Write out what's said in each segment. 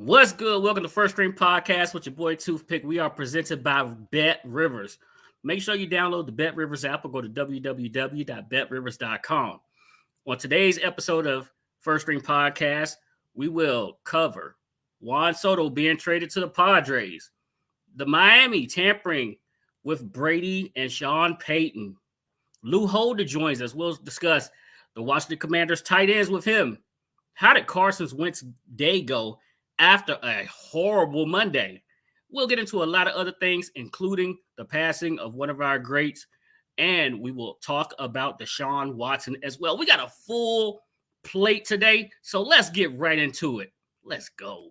What's good? Welcome to First Stream Podcast with your boy Toothpick. We are presented by Bet Rivers. Make sure you download the Bet Rivers app or go to www.betrivers.com. On today's episode of First Stream Podcast, we will cover Juan Soto being traded to the Padres, the Miami tampering with Brady and Sean Payton. Lou Holder joins us. We'll discuss the Washington Commanders tight ends with him. How did Carson Wentz day go after a horrible Monday? We'll get into a lot of other things, including the passing of one of our greats, and we will talk about DeShaun Watson as well. We got a full plate today, so let's get right into it. Let's go.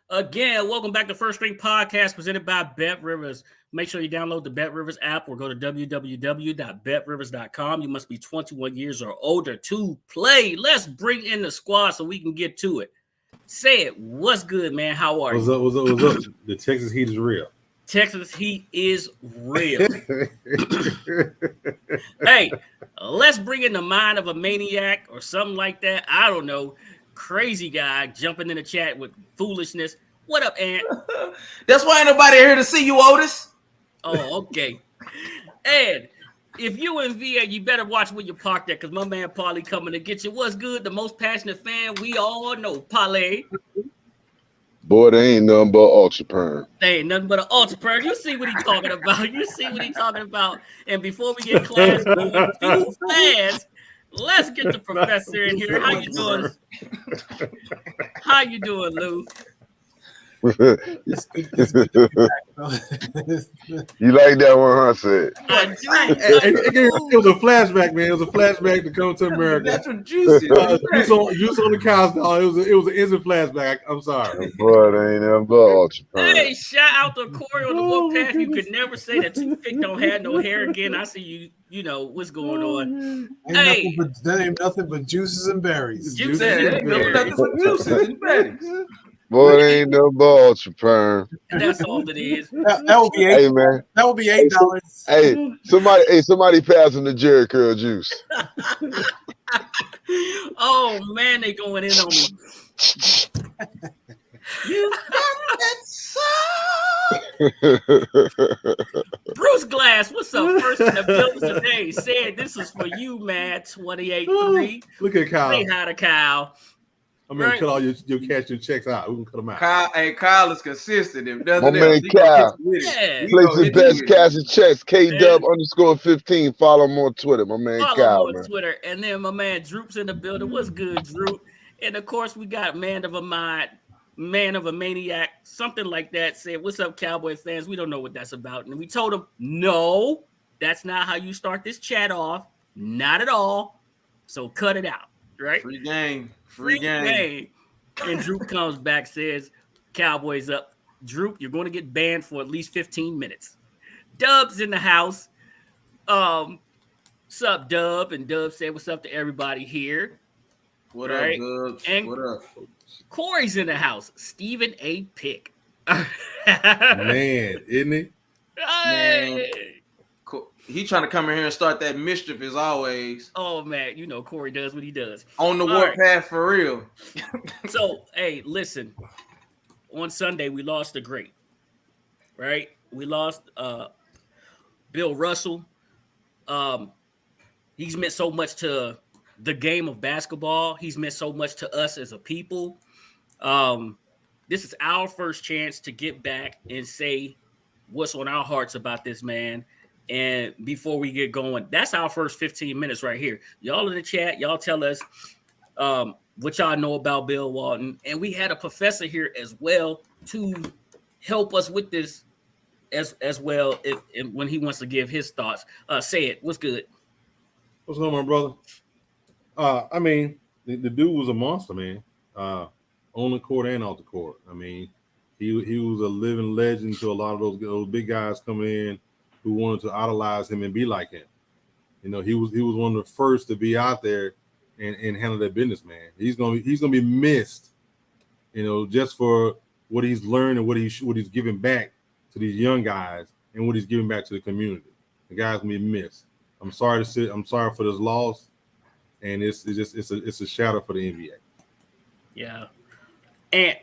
Again, welcome back to First String Podcast presented by Bet Rivers. Make sure you download the Bet Rivers app or go to www.betrivers.com. You must be 21 years or older to play. Let's bring in the squad so we can get to it. Say it. What's good, man? How are you? What's up? The Texas heat is real. Texas heat is real. Hey, let's bring in the mind of a maniac or something like that. I don't know. Crazy guy jumping in the chat with foolishness. What up, Ant? That's why ain't nobody here to see you, Otis. Oh, okay. Ed, if you in VA, you better watch where you parked at, because my man Paulie coming to get you. What's good? The most passionate fan we all know, Paulie. Boy, they ain't nothing but ultra perm. They ain't nothing but an ultra perm. You see what he talking about. And before we get class going too fast, let's get the professor in here. How you doing? How you doing, Lou? You like that one, huh? Said. I do. It was a flashback, man. It was a flashback to come to America. That's what juicy. Juice on the couch, dog. It was an instant flashback. I'm sorry. Boy, they ain't nothing but ultra perm. Hey, shout out to Corey on the Wolfpack. You could never say that Toothpick don't have no hair again. I see you. You know what's going on. That ain't nothing but juices and berries. Juices and berries. Juices and berries. Boy, they ain't nothing but ultra perm. And that's all it is. That would be $8. Hey, man. That would be $8. Hey, somebody passing the Jerry Curl juice. Oh man, they going in on me. You got that Bruce Glass, what's up? First in the building today. Said this is for you, man. 28-3. Look at Kyle. Say hi to Kyle. I'm gonna cut all your cash and checks out. We can cut them out. Kyle is consistent. If My man Kyle. Yeah. Plays his best cash and checks. KW_15. Follow him on Twitter. My man Follow Kyle. him on Man. Twitter. And then my man Droop's in the building. What's good, Droop? And of course, we got man of a mind, man of a maniac, something like that. Said, what's up, Cowboy fans? We don't know what that's about. And we told him, no, that's not how you start this chat off. Not at all. So cut it out, right? Free game. Free game. And Droop comes back, says, Cowboys up. Droop, you're going to get banned for at least 15 minutes. Dub's in the house. What's up, Dub? And Dub said, what's up to everybody here? What right? up, Dubs? And what up? Corey's in the house. Stephen A. Pick. Man, isn't he? Hey. He trying to come in here and start that mischief as always. Oh, man. You know Corey does what he does. On the warpath for real. So, hey, listen. On Sunday, we lost a great. Right? We lost Bill Russell. He's meant so much to the game of basketball. He's meant so much to us as a people. This is our first chance to get back and say what's on our hearts about this man. And before we get going, that's our first 15 minutes right here. Y'all in the chat, y'all tell us what y'all know about Bill Walton. And we had a professor here as well to help us with this as well when he wants to give his thoughts. Say it. What's good? What's going on, brother? I mean, the dude was a monster, man. On the court and off the court. I mean, He was a living legend to a lot of those big guys coming in who wanted to idolize him and be like him. You know, he was one of the first to be out there and handle that business, man. He's gonna be missed, you know, just for what he's learned and what he's giving back to these young guys and what he's giving back to the community. The guy's gonna be missed. I'm sorry for this loss, and it's a shadow for the NBA. Yeah, and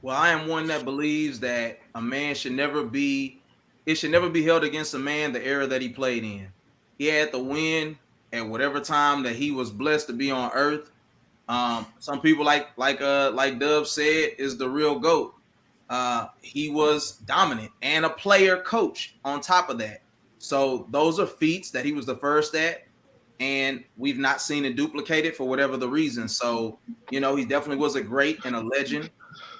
well, I am one that believes that a man should never be held against a man the era that he played in. He had to win at whatever time that he was blessed to be on earth. Some people like Dub said is the real GOAT. He was dominant and a player coach on top of that. So those are feats that he was the first at, and we've not seen it duplicated for whatever the reason. So, you know, he definitely was a great and a legend,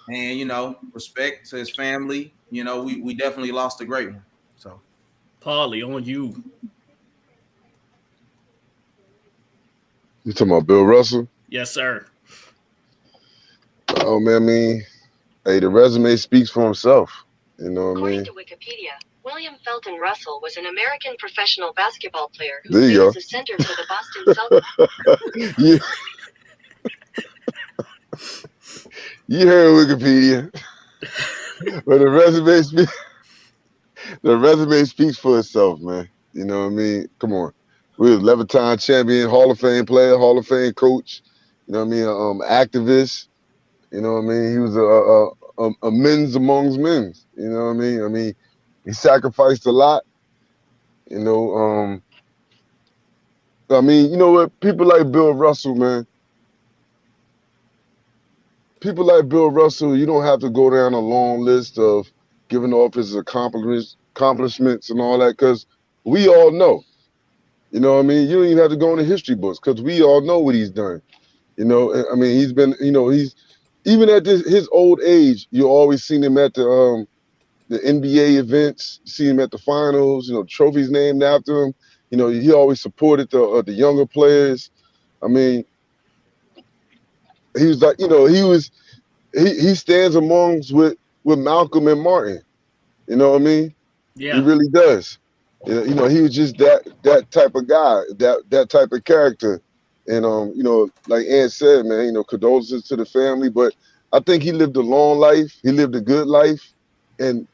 and, you know, respect to his family. You know, we definitely lost a great one. So, Paulie, on you. You talking about Bill Russell? Yes, sir. Oh man, I mean, hey, the resume speaks for himself. You know what I mean? According to Wikipedia, William Felton Russell was an American professional basketball player who There you played go. as a center for the Boston Celtics. You heard Wikipedia. But the resume speaks for itself, man. You know what I mean? Come on. We was 11-time champion, Hall of Fame player, Hall of Fame coach. You know what I mean? Activist. You know what I mean? He was a men's amongst men. You know what I mean? I mean, he sacrificed a lot. You know, I mean, you know what? People like Bill Russell, man. People like Bill Russell, you don't have to go down a long list of giving off his accomplishments and all that, because we all know. You know what I mean? You don't even have to go in the history books, because we all know what he's done. You know, I mean, he's been, you know, he's even at his old age, you always seen him at the NBA events, see him at the finals, you know, trophies named after him. You know, he always supported the younger players. I mean, he was like, you know, he stands amongst with Malcolm and Martin. You know what I mean? Yeah. He really does. You know, he was just that type of guy, that type of character. And you know, like Ant said, man, you know, condolences to the family. But I think he lived a long life. He lived a good life. And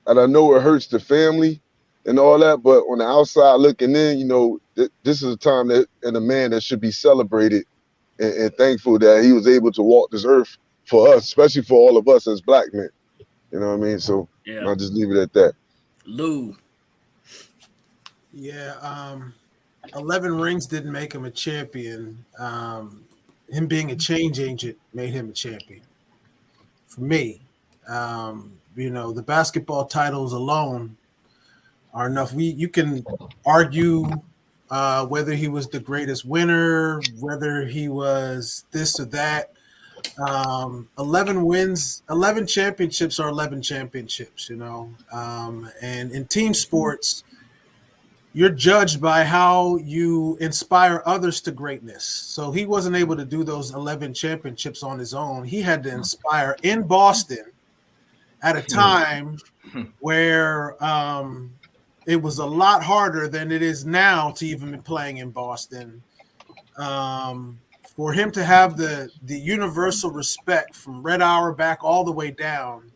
I know it hurts the family and all that, but on the outside looking in, you know, this is a time that and a man that should be celebrated and thankful that he was able to walk this earth for us, especially for all of us as black men. You know what I mean? So Yeah. I'll just leave it at that. Lou. Yeah, 11 rings didn't make him a champion. Him being a change agent made him a champion. For me, you know, the basketball titles alone are enough. You can argue whether he was the greatest winner, whether he was this or that. 11 wins, 11 championships are 11 championships, you know. And in team sports, you're judged by how you inspire others to greatness. So he wasn't able to do those 11 championships on his own. He had to inspire in Boston at a time where it was a lot harder than it is now to even be playing in Boston. For him to have the universal respect from Red Auerbach all the way down,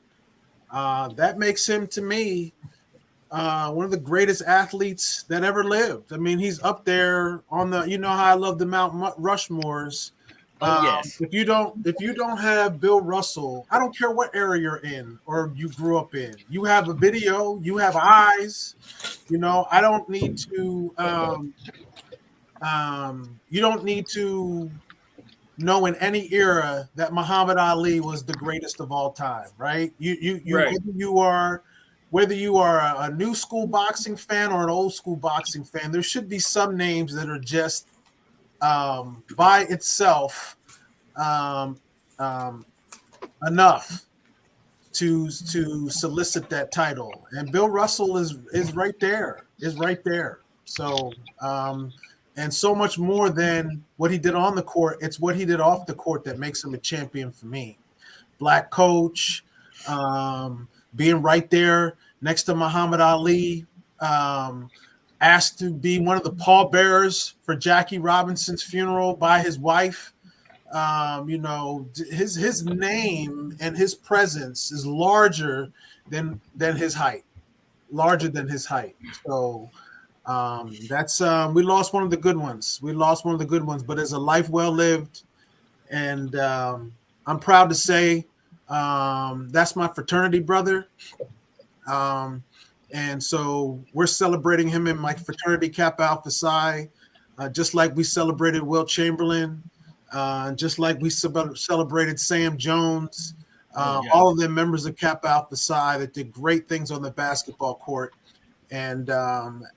that makes him, to me, one of the greatest athletes that ever lived. I mean, he's up there on the, you know how I love the Mount Rushmores. Yes. If you don't have Bill Russell, I don't care what era you're in or you grew up in. You have a video, you have eyes. You know, I don't need to. You don't need to know in any era that Muhammad Ali was the greatest of all time, right? You Right. Whether you are a new school boxing fan or an old school boxing fan, there should be some names that are just by itself enough to solicit that title. And Bill Russell is right there. So and so much more than what he did on the court, it's what he did off the court that makes him a champion for me. Black coach, being right there next to Muhammad Ali, asked to be one of the pallbearers for Jackie Robinson's funeral by his wife. His name and his presence is larger than his height. So that's we lost one of the good ones. But it's a life well lived, and I'm proud to say that's my fraternity brother. And so we're celebrating him in my fraternity Kappa Alpha Psi, just like we celebrated Will Chamberlain, just like we celebrated Sam Jones, all of them members of Kappa Alpha Psi that did great things on the basketball court. And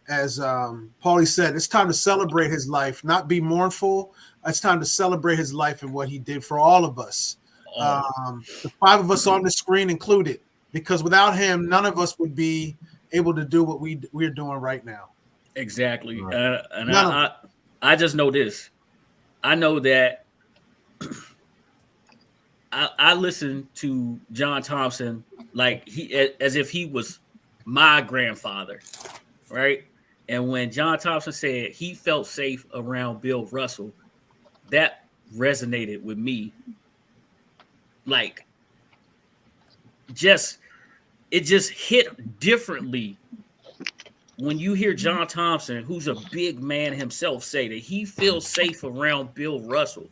as Paulie said, it's time to celebrate his life, not be mournful. It's time to celebrate his life and what he did for all of us. The 5 of us on the screen included, because without him, none of us would be able to do what we're doing right now. Exactly. And I just know this. I know that I listen to John Thompson like as if he was my grandfather, right? And when John Thompson said he felt safe around Bill Russell, that resonated with me. Like, it just hit differently when you hear John Thompson, who's a big man himself, say that he feels safe around Bill Russell.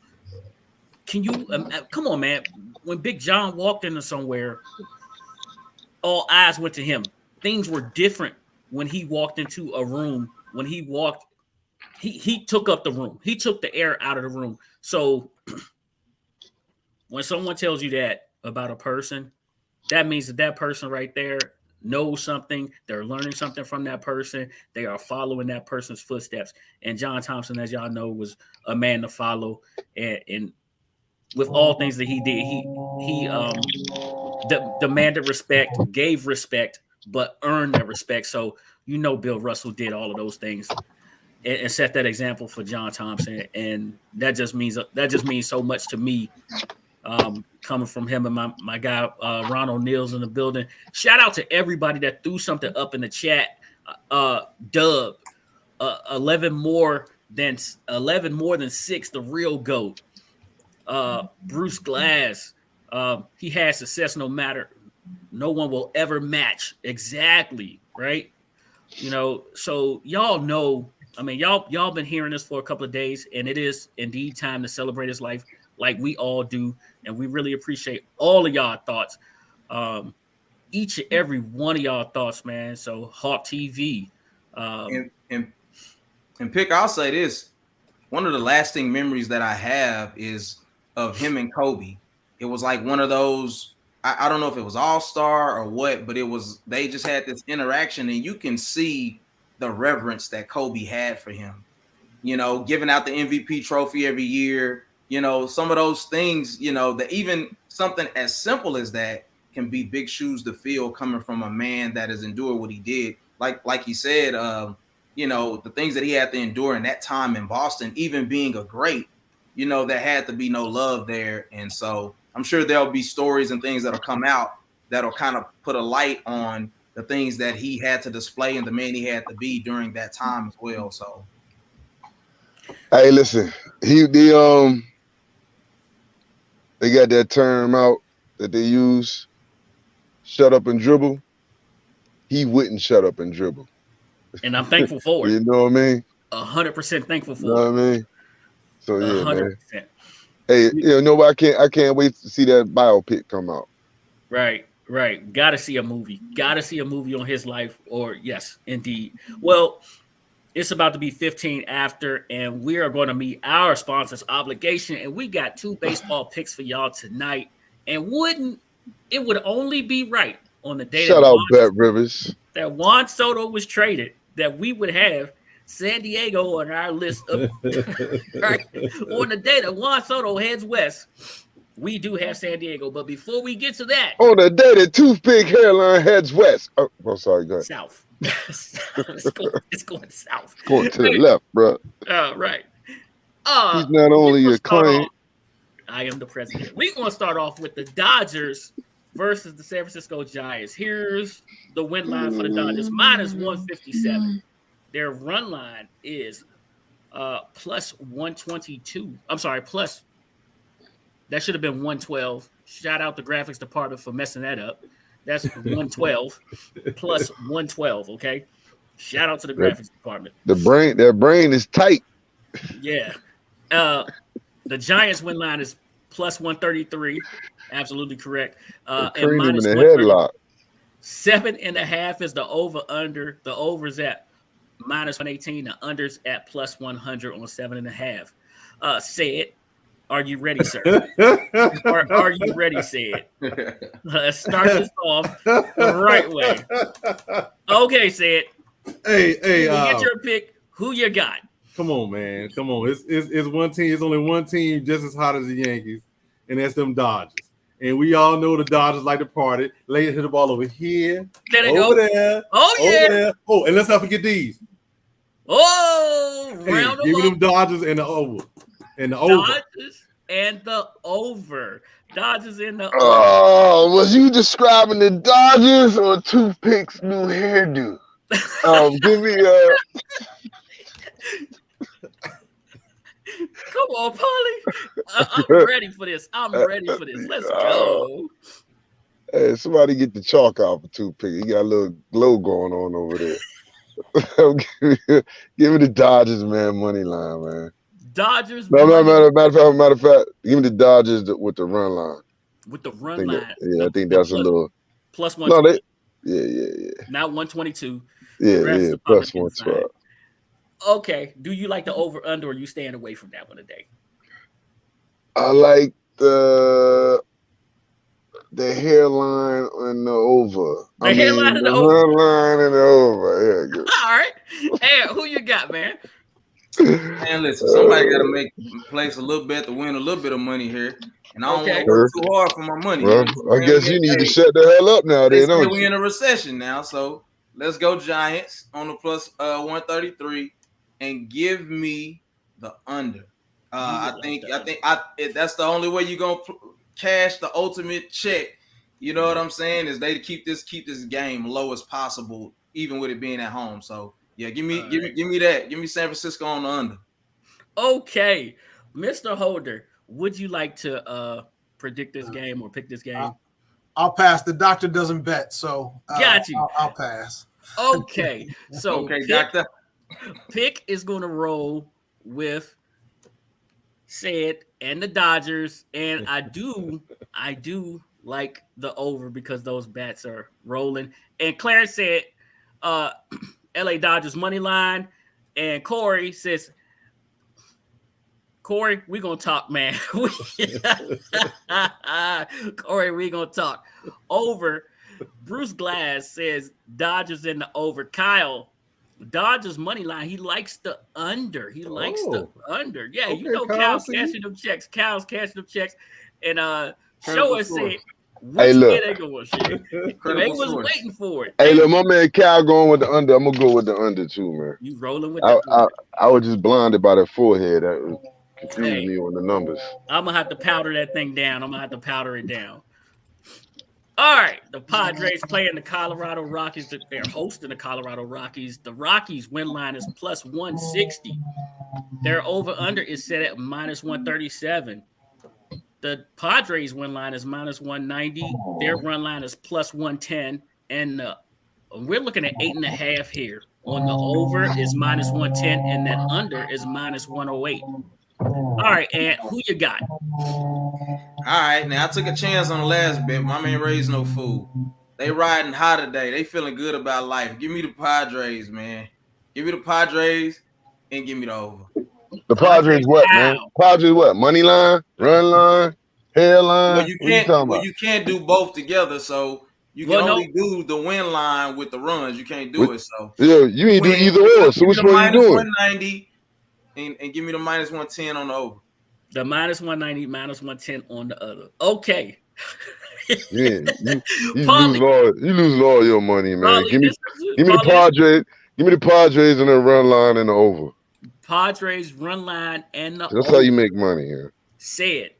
Can you come on, man? When Big John walked into somewhere, all eyes went to him. Things were different when he walked into a room. When he walked, he took up the room. He took the air out of the room. So when someone tells you that about a person, that means that person right there knows something. They're learning something from that person. They are following that person's footsteps. And John Thompson, as y'all know, was a man to follow. And with all things that he did, he demanded respect, gave respect, but earned that respect. So Bill Russell did all of those things and set that example for John Thompson. And that just means so much to me. Coming from him and my guy Ron O'Neill's in the building. Shout out to everybody that threw something up in the chat. Dub, 11 more than 6, the real GOAT. Bruce Glass, he has success no one will ever match. Exactly, right? So y'all know. I mean, y'all been hearing this for a couple of days, and it is indeed time to celebrate his life, like we all do, and we really appreciate all of y'all thoughts. Each and every one of y'all thoughts, man. So Hawk TV. And Pick, I'll say this. One of the lasting memories that I have is of him and Kobe. It was like one of those, I don't know if it was All-Star or what, but they just had this interaction, and you can see the reverence that Kobe had for him. Giving out the MVP trophy every year, some of those things, that even something as simple as that can be big shoes to fill coming from a man that has endured what he did. Like he said, the things that he had to endure in that time in Boston, even being a great, there had to be no love there. And so I'm sure there'll be stories and things that'll come out that'll kind of put a light on the things that he had to display and the man he had to be during that time as well. So, hey, listen, they got that term out that they use, shut up and dribble. He wouldn't shut up and dribble. And I'm thankful for it. You know what I mean? 100% thankful for it. You know what I mean? So yeah, 100%. man. Hey, I can't wait to see that biopic come out. Right. Got to see a movie. On his life. Or yes, indeed. Well, it's about to be 15 after, and we are going to meet our sponsor's obligation. And we got 2 baseball picks for y'all tonight. And it would only be right on the day Shout out Bet Rivers that Juan Soto was traded that we would have San Diego on our list of right on the day that Juan Soto heads west. We do have San Diego, but before we get to that, on the day that Toothpick Hairline heads west. Oh, sorry, go ahead. South. It's going south. Going to the left, bro. Right. He's not only a client. I am the president. We're going to start off with the Dodgers versus the San Francisco Giants. Here's the win line for the Dodgers, minus 157. Their run line is plus 122. I'm sorry, plus. That should have been 112. Shout out the graphics department for messing that up. That's 112 plus 112, okay? Shout out to the graphics department. Their brain is tight. Yeah. The Giants win line is plus 133. Absolutely correct. And minus in the headlock. 7.5 is the over-under. The over's at minus 118. The under's at plus 100 on 7.5. Said, are you ready, sir? Are you ready, Said? Let's start this off the right way. Okay, Said. Hey, get your pick. Who you got? Come on, man. Come on. It's one team. It's only one team just as hot as the Yankees, and that's them Dodgers. And we all know the Dodgers like to party. Lay hit the ball over here, over there. Oh, yeah. Over there. Oh, and let's not forget these. Oh, round give me them Dodgers and the over. And the over. Dodgers and the over. Dodgers in the over. Oh, was you describing the Dodgers or Toothpick's new hairdo? Give me Come on, Paulie. I'm ready for this. Let's go. Hey, somebody get the chalk out for Toothpick. He got a little glow going on over there. Give me the Dodgers, man, money line, man. Dodgers. No, matter of fact, give me the Dodgers with the run line. With the run line. I think that's a little plus 1. Yeah. Not 122. Yeah, plus 112. Okay. Do you like the over under, or you staying away from that one today? I like the hairline and the over. Hairline and the over. Line and the over. Yeah, good. All right. Hey, who you got, man? Man, listen, somebody got to place a little bet to win a little bit of money here. And I don't want to work too hard for my money. Well, I guess you need to shut the hell up now. Then, we're in a recession now, so let's go Giants on the plus 133 and give me the under. I think that's the only way you're gonna cash the ultimate check. You know what I'm saying? Is they keep this game low as possible, even with it being at home. So yeah, give me that. Give me San Francisco on the under. Okay, Mr. Holder, would you like to predict this game or pick this game? I'll pass. The doctor doesn't bet, so got you. I'll pass. Okay, so doctor. Pick is going to roll with Said and the Dodgers, and I do like the over because those bats are rolling. And Clarence said, LA Dodgers money line, and Corey says, Corey, we're going to talk, man. Corey, we're going to talk. Over. Bruce Glass says Dodgers in the over. Kyle, Dodgers money line. He likes the under. The under. Yeah, okay, you know Kyle's cashing them checks. And Show us said, hey, look. They was waiting for it. Hey, look, my man Cal going with the under. I'm going to go with the under too, man. You rolling with that? I was just blinded by that forehead. That confused me on the numbers. I'm going to have to powder that thing down. All right, the Padres playing the Colorado Rockies. They're hosting the Colorado Rockies. The Rockies win line is plus 160. Their over-under is set at minus 137. The Padres win line is minus 190. Their run line is plus 110. And we're looking at 8.5 here. On the over is minus 110, and that under is minus 108. All right, Ant, who you got? All right, now I took a chance on the last bet. My man raised no fool. They riding high today. They feeling good about life. Give me the Padres, man. Give me the Padres and give me the over. The Padres what, man? Padres what? Money line, run line, hairline? Well, you can't do both together, so you can only do the win line with the runs. You can't do it, so. Yeah, you ain't do either or. So which one you doing? 190 and give me the minus 110 on the over. The minus 190, minus 110 on the other. Okay. Yeah, you lose all your money, man. Give me the Padres. Give me the Padres and the run line and the over. Padres run line and the That's over. how you make money here. Say it.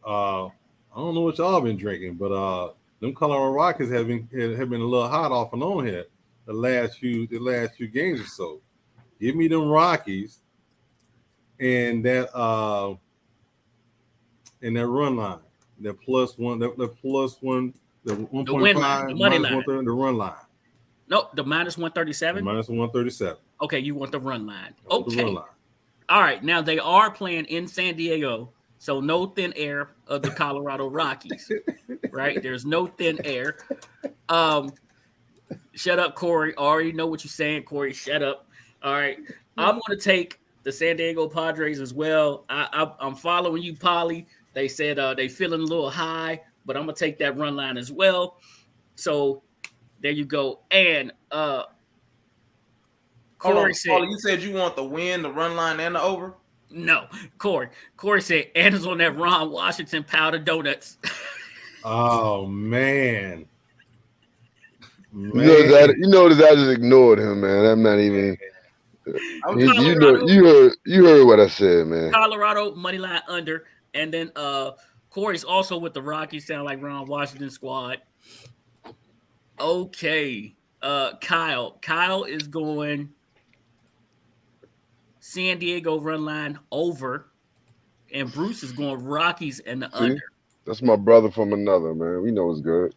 I don't know what y'all been drinking, but them Colorado Rockies have been a little hot off and on here the last few games or so. Give me them Rockies and that run line, that +1, the +1, the 1.5, the money line, the run line. No, the -137. -137. Okay, you want the run line. The run line. All right, now they are playing in San Diego, so no thin air of the Colorado Rockies, right? There's no thin air. Shut up, Corey. I already know what you're saying, Corey. Shut up. All right, I'm going to take the San Diego Padres as well. I'm following you, Polly. They said they feeling a little high, but I'm going to take that run line as well. So there you go. And Corey said, Paulie, you said you want the win, the run line, and the over? No, Corey said, and it's on that Ron Washington powder donuts. Oh, man. You notice I just ignored him, man. I'm not even. You heard what I said, man. Colorado money line under, and then Corey's also with the Rockies. Sound like Ron Washington squad. Okay, Kyle is going San Diego run line over, and Bruce is going Rockies and the under. That's my brother from another, man. We know it's good.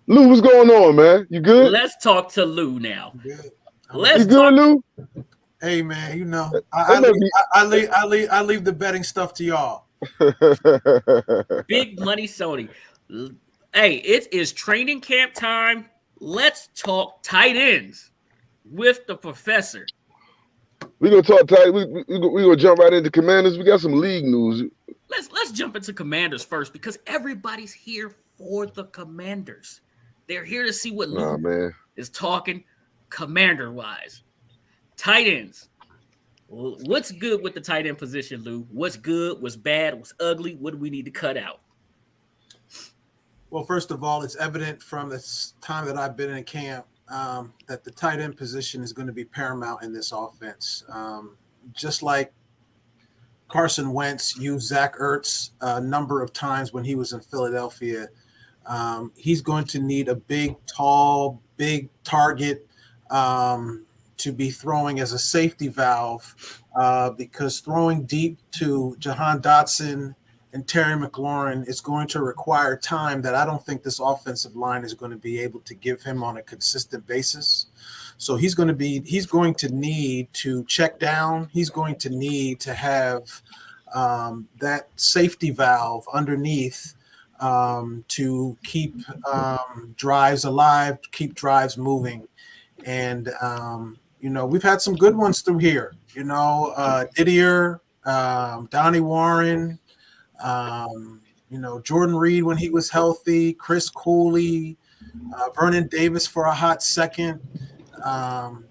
Lou, what's going on, man? You good? Let's talk to Lou now. Good. You good, Lou? Hey, man, you know, I leave the betting stuff to y'all. Big money, Sony. Hey, it is training camp time. Let's talk tight ends with the professor. We're gonna talk tight. We're gonna jump right into Commanders. We got some league news. Let's jump into Commanders first because everybody's here for the Commanders. They're here to see what Lou is talking Commander-wise. Tight ends. What's good with the tight end position, Lou? What's good? What's bad? What's ugly? What do we need to cut out? Well, first of all, it's evident from the time that I've been in camp that the tight end position is going to be paramount in this offense. Just like Carson Wentz used Zach Ertz a number of times when he was in Philadelphia, he's going to need a big, tall, big target to be throwing as a safety valve because throwing deep to Jahan Dotson and Terry McLaurin is going to require time that I don't think this offensive line is going to be able to give him on a consistent basis. So he's going to need to check down. He's going to need to have that safety valve underneath to keep drives alive, keep drives moving. And, we've had some good ones through here, Didier, Donnie Warren, Jordan Reed when he was healthy, Chris Cooley, Vernon Davis for a hot second, so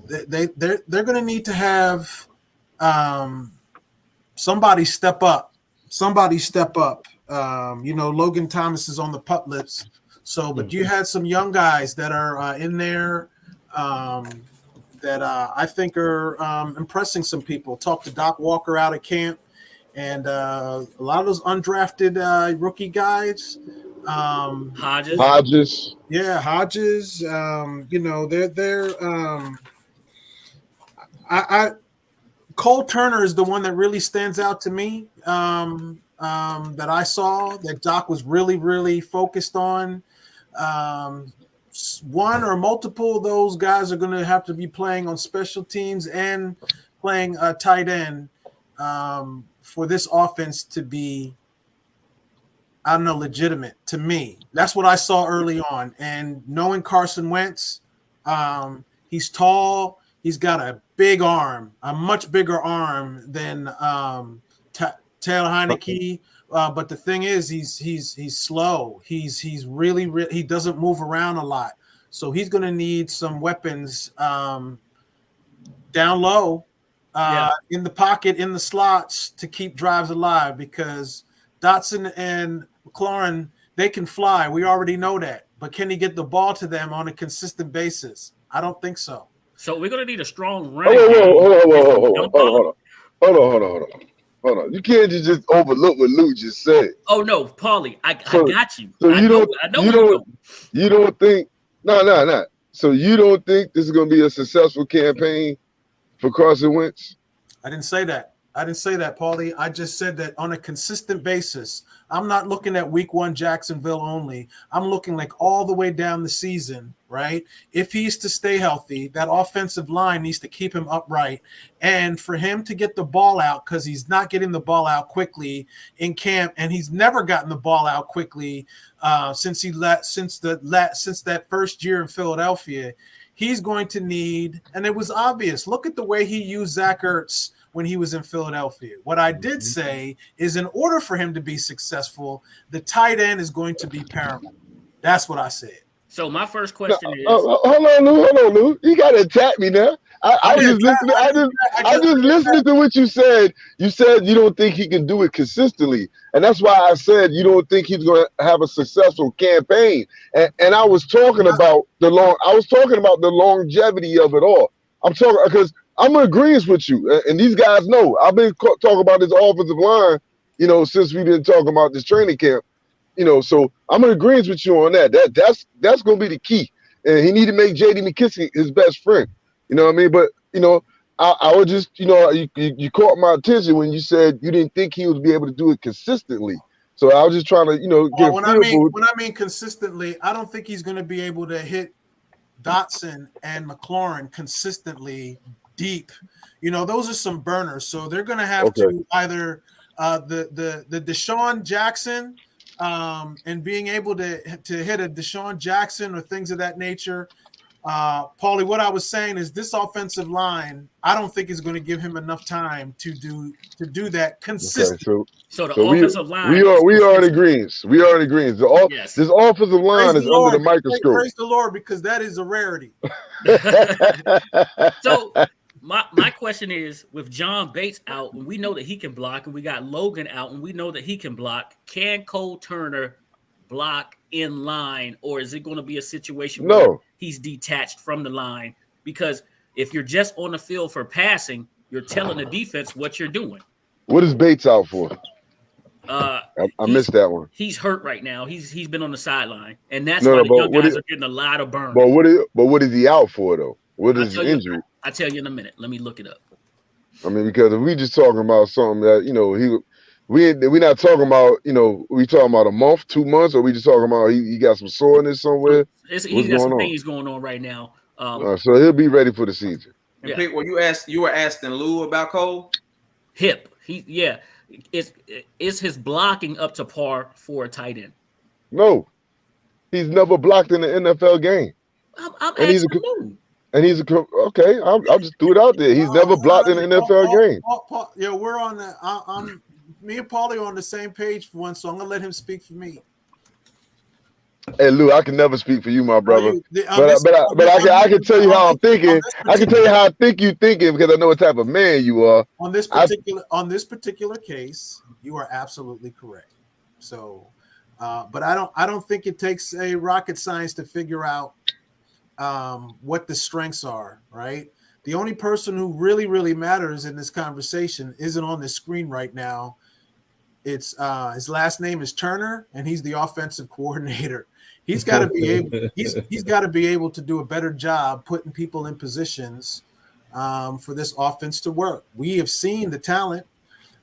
they're going to need to have somebody step up. Logan Thomas is on the pup list. So, but you had some young guys that are in there that I think are impressing some people. Talked to Doc Walker out of camp, and a lot of those undrafted rookie guys. Hodges. Yeah, Hodges. Cole Turner is the one that really stands out to me that I saw that Doc was really, really focused on. One or multiple of those guys are going to have to be playing on special teams and playing a tight end for this offense to be, legitimate to me. That's what I saw early on. And knowing Carson Wentz, he's tall. He's got a big arm, a much bigger arm than Taylor Heineke. But the thing is, he's slow. He's really he doesn't move around a lot. So he's going to need some weapons down low in the pocket, in the slots to keep drives alive because Dotson and McLaurin, they can fly. We already know that. But can he get the ball to them on a consistent basis? I don't think so. So we're going to need a strong run. Hold on. Hold on. You can't just overlook what Lou just said. Oh no, Paulie, I So- got you. So I know where you're going. you don't think no. So you don't think this is gonna be a successful campaign for Carson Wentz? I didn't say that. I didn't say that, Paulie. I just said that on a consistent basis. I'm not looking at week 1 Jacksonville only. I'm looking like all the way down the season, right? If he's to stay healthy, that offensive line needs to keep him upright. And for him to get the ball out, because he's not getting the ball out quickly in camp, and he's never gotten the ball out quickly since that first year in Philadelphia, he's going to need, and it was obvious. Look at the way he used Zach Ertz when he was in Philadelphia. What I did say is, in order for him to be successful, the tight end is going to be paramount. That's what I said. So my first question is, hold on, Lou. You gotta attack me now. I was just listening. I just listening to what you said. You said you don't think he can do it consistently, and that's why I said you don't think he's going to have a successful campaign. And I was talking about the longevity of it all. I'm talking because I'm in agreement with you, and these guys know. I've been talking about this offensive line, since we've been talking about this training camp. So I'm in agreement with you on that. That's going to be the key. And he need to make J.D. McKissick his best friend. You know what I mean? But, I would just, you caught my attention when you said you didn't think he would be able to do it consistently. So I was just trying to, get a feel for it. When I mean consistently, I don't think he's going to be able to hit Dotson and McLaurin consistently deep. Those are some burners. So they're going to have to either the DeShaun Jackson and being able to hit a DeShaun Jackson or things of that nature. Paulie, what I was saying is this offensive line, I don't think is going to give him enough time to do that consistently. Okay, so the offensive line. We are in agreement. We are in agreement. Yes. This offensive line is under the microscope. Praise the Lord, because that is a rarity. So my question is, with John Bates out, and we know that he can block, and we got Logan out, and we know that he can block, can Cole Turner block in line, or is it going to be a situation where he's detached from the line? Because if you're just on the field for passing, you're telling the defense what you're doing. What is Bates out for? I missed that one. He's hurt right now. He's been on the sideline, and that's why the young guys are getting a lot of burn. But what is he out for though? What is his injury? I'll tell you in a minute. Let me look it up. I mean, because if we just talking about something that we're not talking about, we talking about a month, 2 months, or we just talking about he got some soreness somewhere. He's got some things going on right now. So he'll be ready for the season. And Pick, you were asking Lou about Cole? Hip. Is his blocking up to par for a tight end? No, he's never blocked in an NFL game. I'm asking Lou. And he's okay. I'll just throw it out there. He's never blocked in an NFL game. Yeah, we're on the. Me and Paulie are on the same page for one, so I'm gonna let him speak for me. Hey Lou, I can never speak for you, my brother. But I can tell you how I'm thinking. I can tell you how I think you're thinking because I know what type of man you are. On this particular case, you are absolutely correct. So, but I don't think it takes a rocket science to figure out what the strengths are, right? The only person who really, really matters in this conversation isn't on the screen right now. It's his last name is Turner, and he's the offensive coordinator. He's got to be able. He's got to be able to do a better job putting people in positions for this offense to work. We have seen the talent.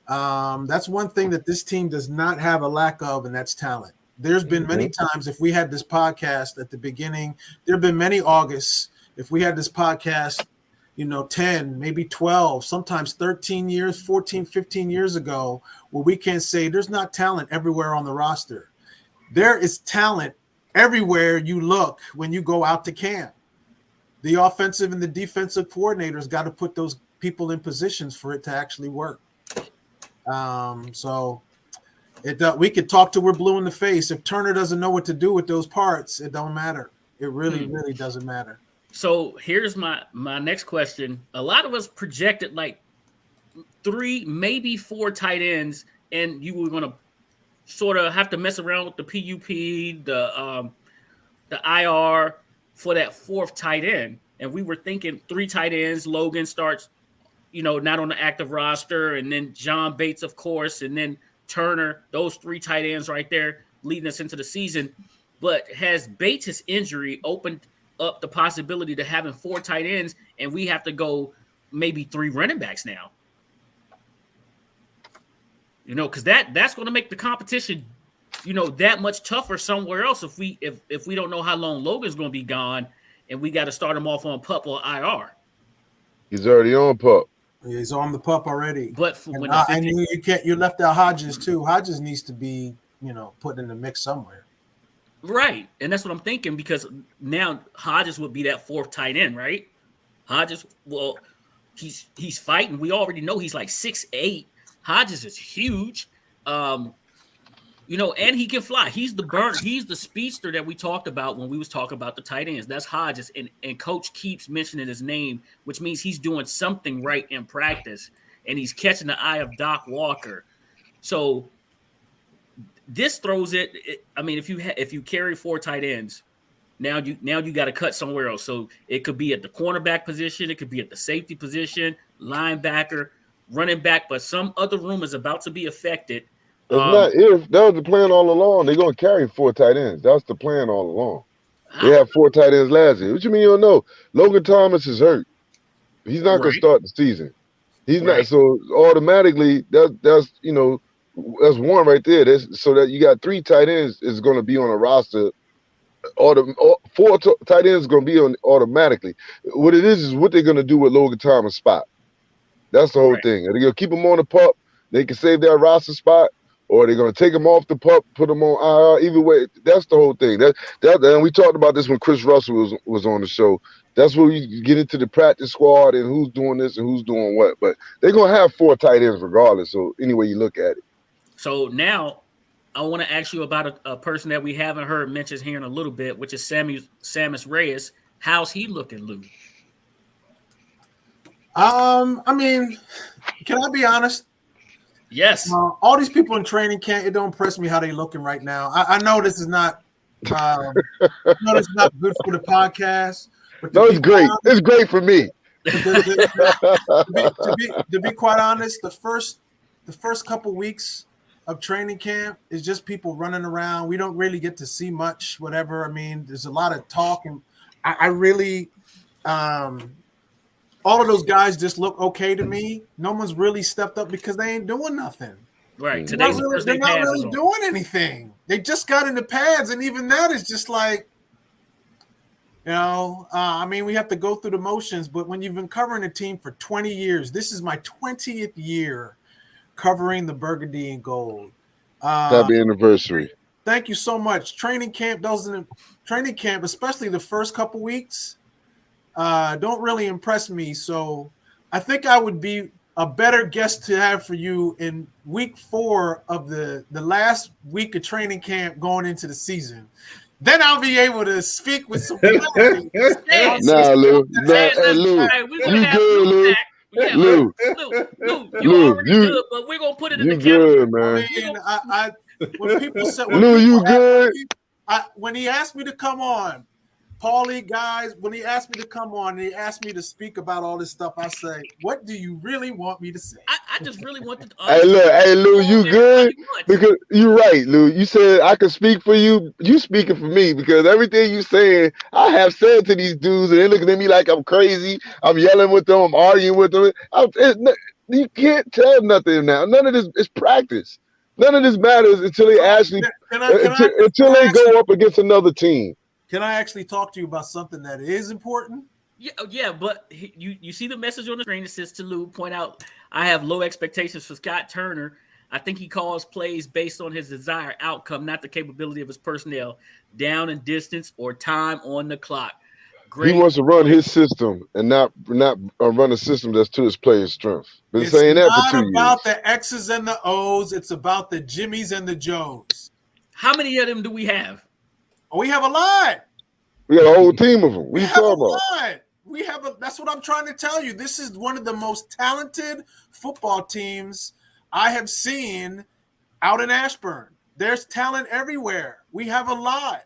That's one thing that this team does not have a lack of, and that's talent. There's been many times, if we had this podcast at the beginning, there have been many Augusts, if we had this podcast, 10, maybe 12, sometimes 13 years, 14, 15 years ago, where we can say there's not talent everywhere on the roster. There is talent everywhere you look when you go out to camp. The offensive and the defensive coordinators got to put those people in positions for it to actually work. So we could talk till we're blue in the face. If Turner doesn't know what to do with those parts, it don't matter. It really, really doesn't matter. So here's my next question. A lot of us projected like 3, maybe 4 tight ends, and you were going to sort of have to mess around with the PUP, the IR for that 4th tight end. And we were thinking 3 tight ends. Logan starts not on the active roster, and then John Bates, of course, and then Turner, those 3 tight ends right there leading us into the season. But has Bates' injury opened up the possibility to having 4 tight ends, and we have to go maybe 3 running backs now? Because that's going to make the competition, that much tougher somewhere else if we don't know how long Logan's going to be gone, and we got to start him off on PUP or IR. He's already on PUP. Yeah, he's on the PUP already. But you left out Hodges too. Hodges needs to be, put in the mix somewhere. Right. And that's what I'm thinking, because now Hodges would be that 4th tight end, right? Hodges, well, he's fighting. We already know he's like 6'8". Hodges is huge. And he can fly. He's the speedster that we talked about when we was talking about the tight ends. That's Hodges. And coach keeps mentioning his name, which means he's doing something right in practice, and he's catching the eye of Doc Walker. So this throws it. I mean, if you carry 4 tight ends, now you got to cut somewhere else. So it could be at the cornerback position, it could be at the safety position, linebacker, running back, but some other room is about to be affected. It's not if. That was the plan all along. They're going to carry 4 tight ends. That's the plan all along. They had 4 tight ends last year. What you mean you don't know? Logan Thomas is hurt. He's not going to start the season. He's not. So automatically, that's one right there. So that you got 3 tight ends is going to be on a roster. 4 tight ends is going to be on automatically. What it is what they're going to do with Logan Thomas' spot. That's the whole thing. They're going to keep him on the PUP. They can save their roster spot, or they're going to take him off the PUP, put him on IR. Either way, that's the whole thing. And we talked about this when Chris Russell was on the show. That's where you get into the practice squad and who's doing this and who's doing what. But they're going to have 4 tight ends regardless. So any way you look at it. So now I want to ask you about a person that we haven't heard mentioned here in a little bit, which is Sammis Reyes. How's he looking, Lou? I mean, can I be honest? Yes. All these people in training camp, it don't impress me how they looking right now. I know this is not good for the podcast. But no, it's great. It's great for me. To be quite honest, the first couple weeks of training camp is just people running around. We don't really get to see much, whatever. I mean, there's a lot of talk, and I really all of those guys just look okay to me. No one's really stepped up because they ain't doing nothing. Right. They're not really doing anything. They just got in the pads, and even that is just like, I mean, we have to go through the motions, but when you've been covering a team for 20 years, this is my 20th year covering the burgundy and gold. Happy anniversary. Thank you so much. Training camp, especially the first couple weeks, don't really impress me. So I think I would be a better guest to have for you in week 4 of the last week of training camp going into the season. Then I'll be able to speak with some clarity. Nah, Lou. Hey, Lou. You good, Lou? Lou, you already good, but we're gonna put it in the calendar. Good, man. I mean, when people said, Lou, you good? When he asked me to come on, Paulie, guys, when he asked me to come on and he asked me to speak about all this stuff, I say, what do you really want me to say? I just really want to. Hey, Lou, you good? Because you're right, Lou. You said I could speak for you. You speaking for me because everything you saying, I have said to these dudes, and they're looking at me like I'm crazy. I'm yelling with them. I'm arguing with them. You can't tell nothing now. None of this is practice. None of this matters until they actually until they go up against another team. Can I actually talk to you about something that is important? Yeah, but you see the message on the screen that says to Lou, point out, I have low expectations for Scott Turner. I think he calls plays based on his desired outcome, not the capability of his personnel, down and distance or time on the clock. Great. He wants to run his system and not run a system that's to his player's strength. Been saying that for 2 years. It's not about the X's and the O's. It's about the Jimmies and the Joes. How many of them do we have? We have a lot. We got a whole team of them. What are you talking about? That's what I'm trying to tell you. This is one of the most talented football teams I have seen out in Ashburn. There's talent everywhere. We have a lot.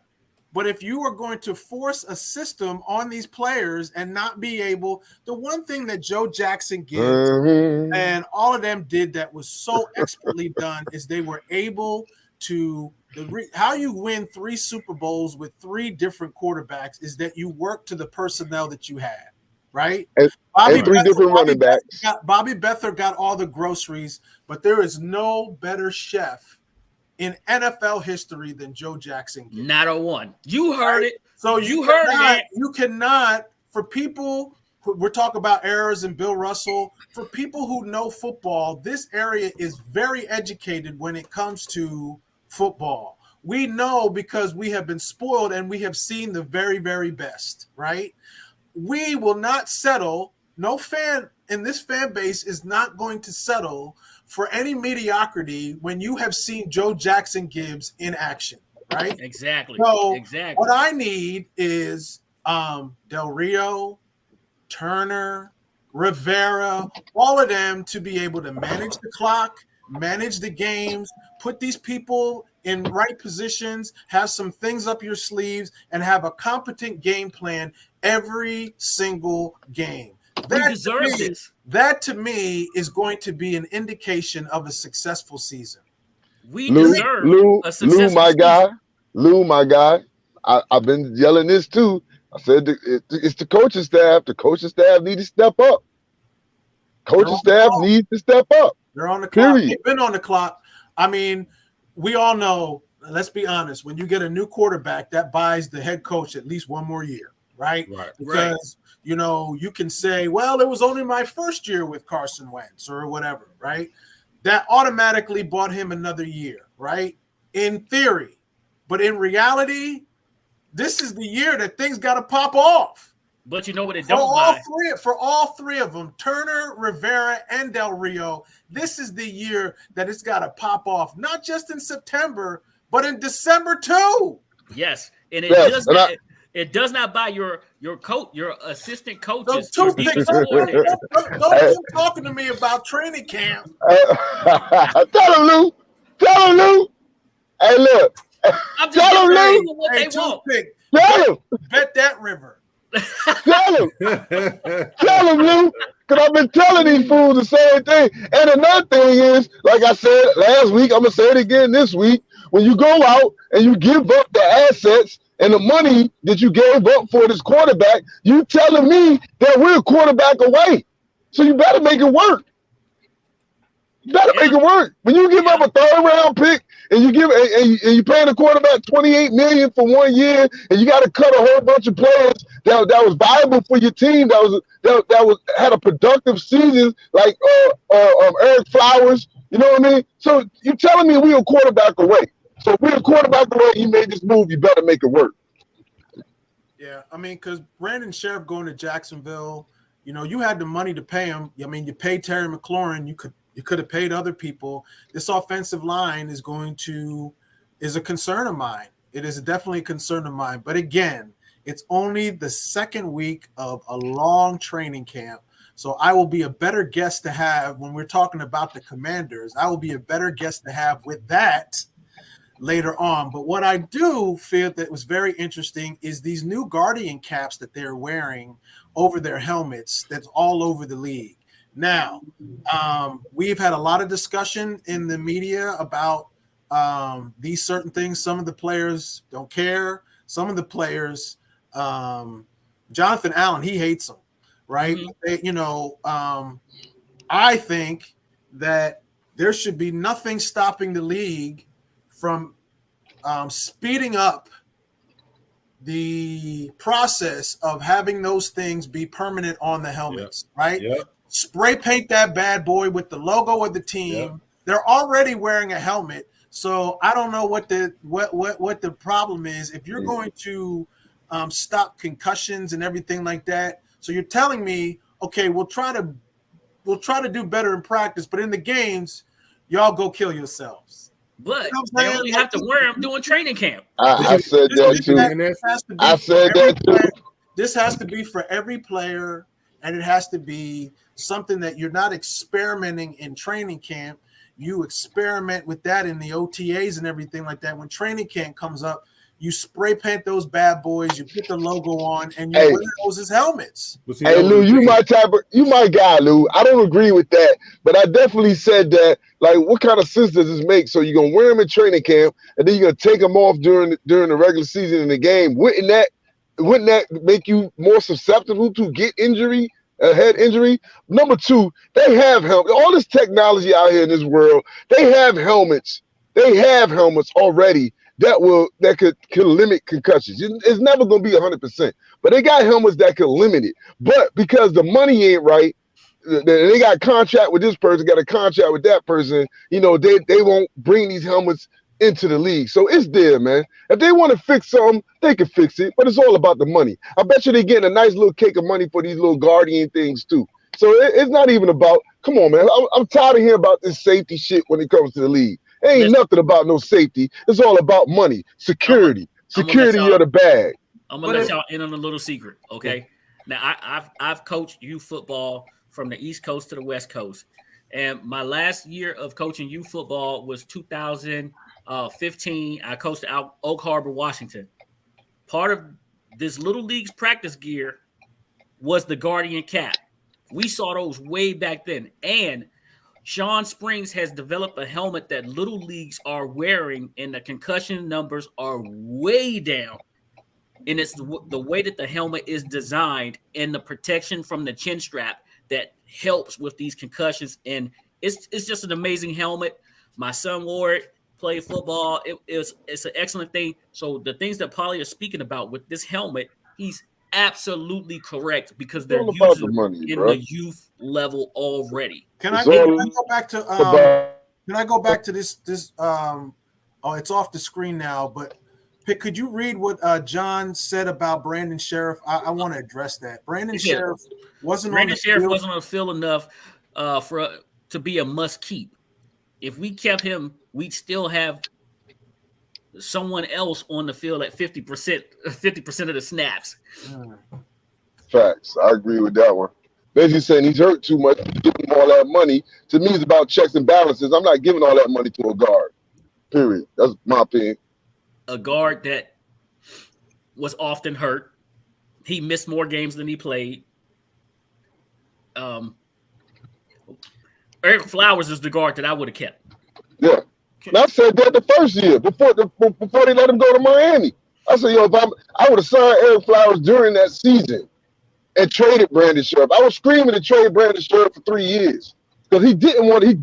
But if you are going to force a system on these players and not be able, the one thing that Joe Jackson gives and all of them did that was so expertly done is they were able to how you win 3 Super Bowls with 3 different quarterbacks is that you work to the personnel that you had, right? And 3 different running backs. Bobby Beathard got all the groceries, but there is no better chef in NFL history than Joe Jackson. Not a one. You heard it. So you heard it. You cannot, for people, we're talking about errors in Bill Russell. For people who know football, this area is very educated when it comes to football. We know because we have been spoiled and we have seen the very, very best, right? We will not settle. No fan in this fan base is not going to settle for any mediocrity when you have seen Joe Jackson Gibbs in action, right? Exactly. So exactly. What I need is Del Rio, Turner, Rivera, all of them to be able to manage the clock, manage the games, put these people in right positions, have some things up your sleeves, and have a competent game plan every single game. That to me is going to be an indication of a successful season. We deserve a successful Lou, my season. guy. Lou, my guy. I've been yelling this too. I said it's the coaching staff. The coaching staff need to step up. Coaching staff needs to step up. They're on the clock. Period. They've been on the clock. I mean, we all know, let's be honest, when you get a new quarterback, that buys the head coach at least one more year, right? Because, you know, you can say, well, it was only my first year with Carson Wentz or whatever, right? That automatically bought him another year, right? In theory. But in reality, this is the year that things got to pop off. But you know what it don't buy? For all three of them, Turner, Rivera, and Del Rio, this is the year that it's got to pop off, not just in September, but in December too. Yes, and it does not buy your coach, your assistant coaches. Don't keep talking to me about training camp. Tell him, Lou. Tell him, Lou. Hey, look. I'm just tell him, Lou. What they want. Tell him. Bet that river. Tell him. Tell him, Lou. Because I've been telling these fools the same thing. And another thing is, like I said last week, I'm going to say it again this week. When you go out and you give up the assets and the money that you gave up for this quarterback, you telling me that we're a quarterback away. So you better make it work. You better make it work. When you give up a 3rd round pick and you give and you paying the quarterback $28 million for 1 year, and you got to cut a whole bunch of players that was viable for your team, that had a productive season, like Eric Flowers. You know what I mean? So you telling me we're a quarterback away. So if we're a quarterback away, you made this move, you better make it work. Yeah, I mean, because Brandon Sheriff going to Jacksonville, you know, you had the money to pay him. I mean, you paid Terry McLaurin. You could have paid other people. This offensive line is a concern of mine. It is definitely a concern of mine. But again, it's only the 2nd week of a long training camp. So I will be a better guest to have when we're talking about the Commanders. I will be a better guest to have with that later on. But what I do feel that was very interesting is these new Guardian caps that they're wearing over their helmets that's all over the league. Now, we've had a lot of discussion in the media about these certain things. Some of the players don't care. Some of the players, Jonathan Allen, he hates them, right? Mm-hmm. I think that there should be nothing stopping the league from speeding up the process of having those things be permanent on the helmets, right? Yep. Spray paint that bad boy with the logo of the team. Yep. They're already wearing a helmet, so I don't know what the problem is. If you're going to stop concussions and everything like that, so you're telling me, okay, we'll try to do better in practice, but in the games, y'all go kill yourselves. But they only have to wear them during training camp. I said that too. I said that too. This has to be for every player, and it has to be something that you're not experimenting in training camp. You experiment with that in the OTAs and everything like that. When training camp comes up, You spray paint those bad boys. You put the logo on, and you wear those as helmets. Hey, Lou, you my guy, Lou. I don't agree with that, but I definitely said that. Like, what kind of sense does this make? So you're gonna wear them in training camp, and then you're gonna take them off during the regular season in the game. Wouldn't that make you more susceptible to get injury, a head injury? Number two, they have helmets. All this technology out here in this world, they have helmets. They have helmets already that could limit concussions. It's never gonna be 100%, but they got helmets that could limit it. But because the money ain't right, they got a contract with this person, got a contract with that person. You know, they won't bring these helmets into the league. So it's there, man. If they want to fix something, they can fix it. But it's all about the money. I bet you they're getting a nice little cake of money for these little Guardian things too. So it's not even about. Come on, man. I'm tired of hearing about this safety shit when it comes to the league. It ain't nothing about no safety. It's all about money, security, security of the bag. I'm gonna let y'all in on a little secret, okay? Now I've coached youth football from the East Coast to the West Coast, and my last year of coaching youth football was 2015. I coached at Oak Harbor, Washington. Part of this little league's practice gear was the Guardian cap. We saw those way back then, and Sean Springs has developed a helmet that little leagues are wearing, and the concussion numbers are way down. And it's the way that the helmet is designed and the protection from the chin strap that helps with these concussions. And it's just an amazing helmet. My son wore it, played football. It's an excellent thing. So the things that Paulie is speaking about with this helmet, he's absolutely correct because they're using the youth level already. Can I go back to this it's off the screen now, but could you read what John said about Brandon Sheriff? I want to address that. Brandon Sheriff wasn't on the field enough to be a must keep. If we kept him, we'd still have someone else on the field at 50% of the snaps. Facts. I agree with that one. Basically saying he's hurt too much, giving him all that money. To me, it's about checks and balances. I'm not giving all that money to a guard. Period. That's my opinion. A guard that was often hurt. He missed more games than he played. Eric Flowers is the guard that I would have kept. Yeah. And I said that the first year before they let him go to Miami. I said, yo, I would have signed Eric Flowers during that season and traded Brandon Sheriff. I was screaming to trade Brandon Sheriff for 3 years because he didn't want to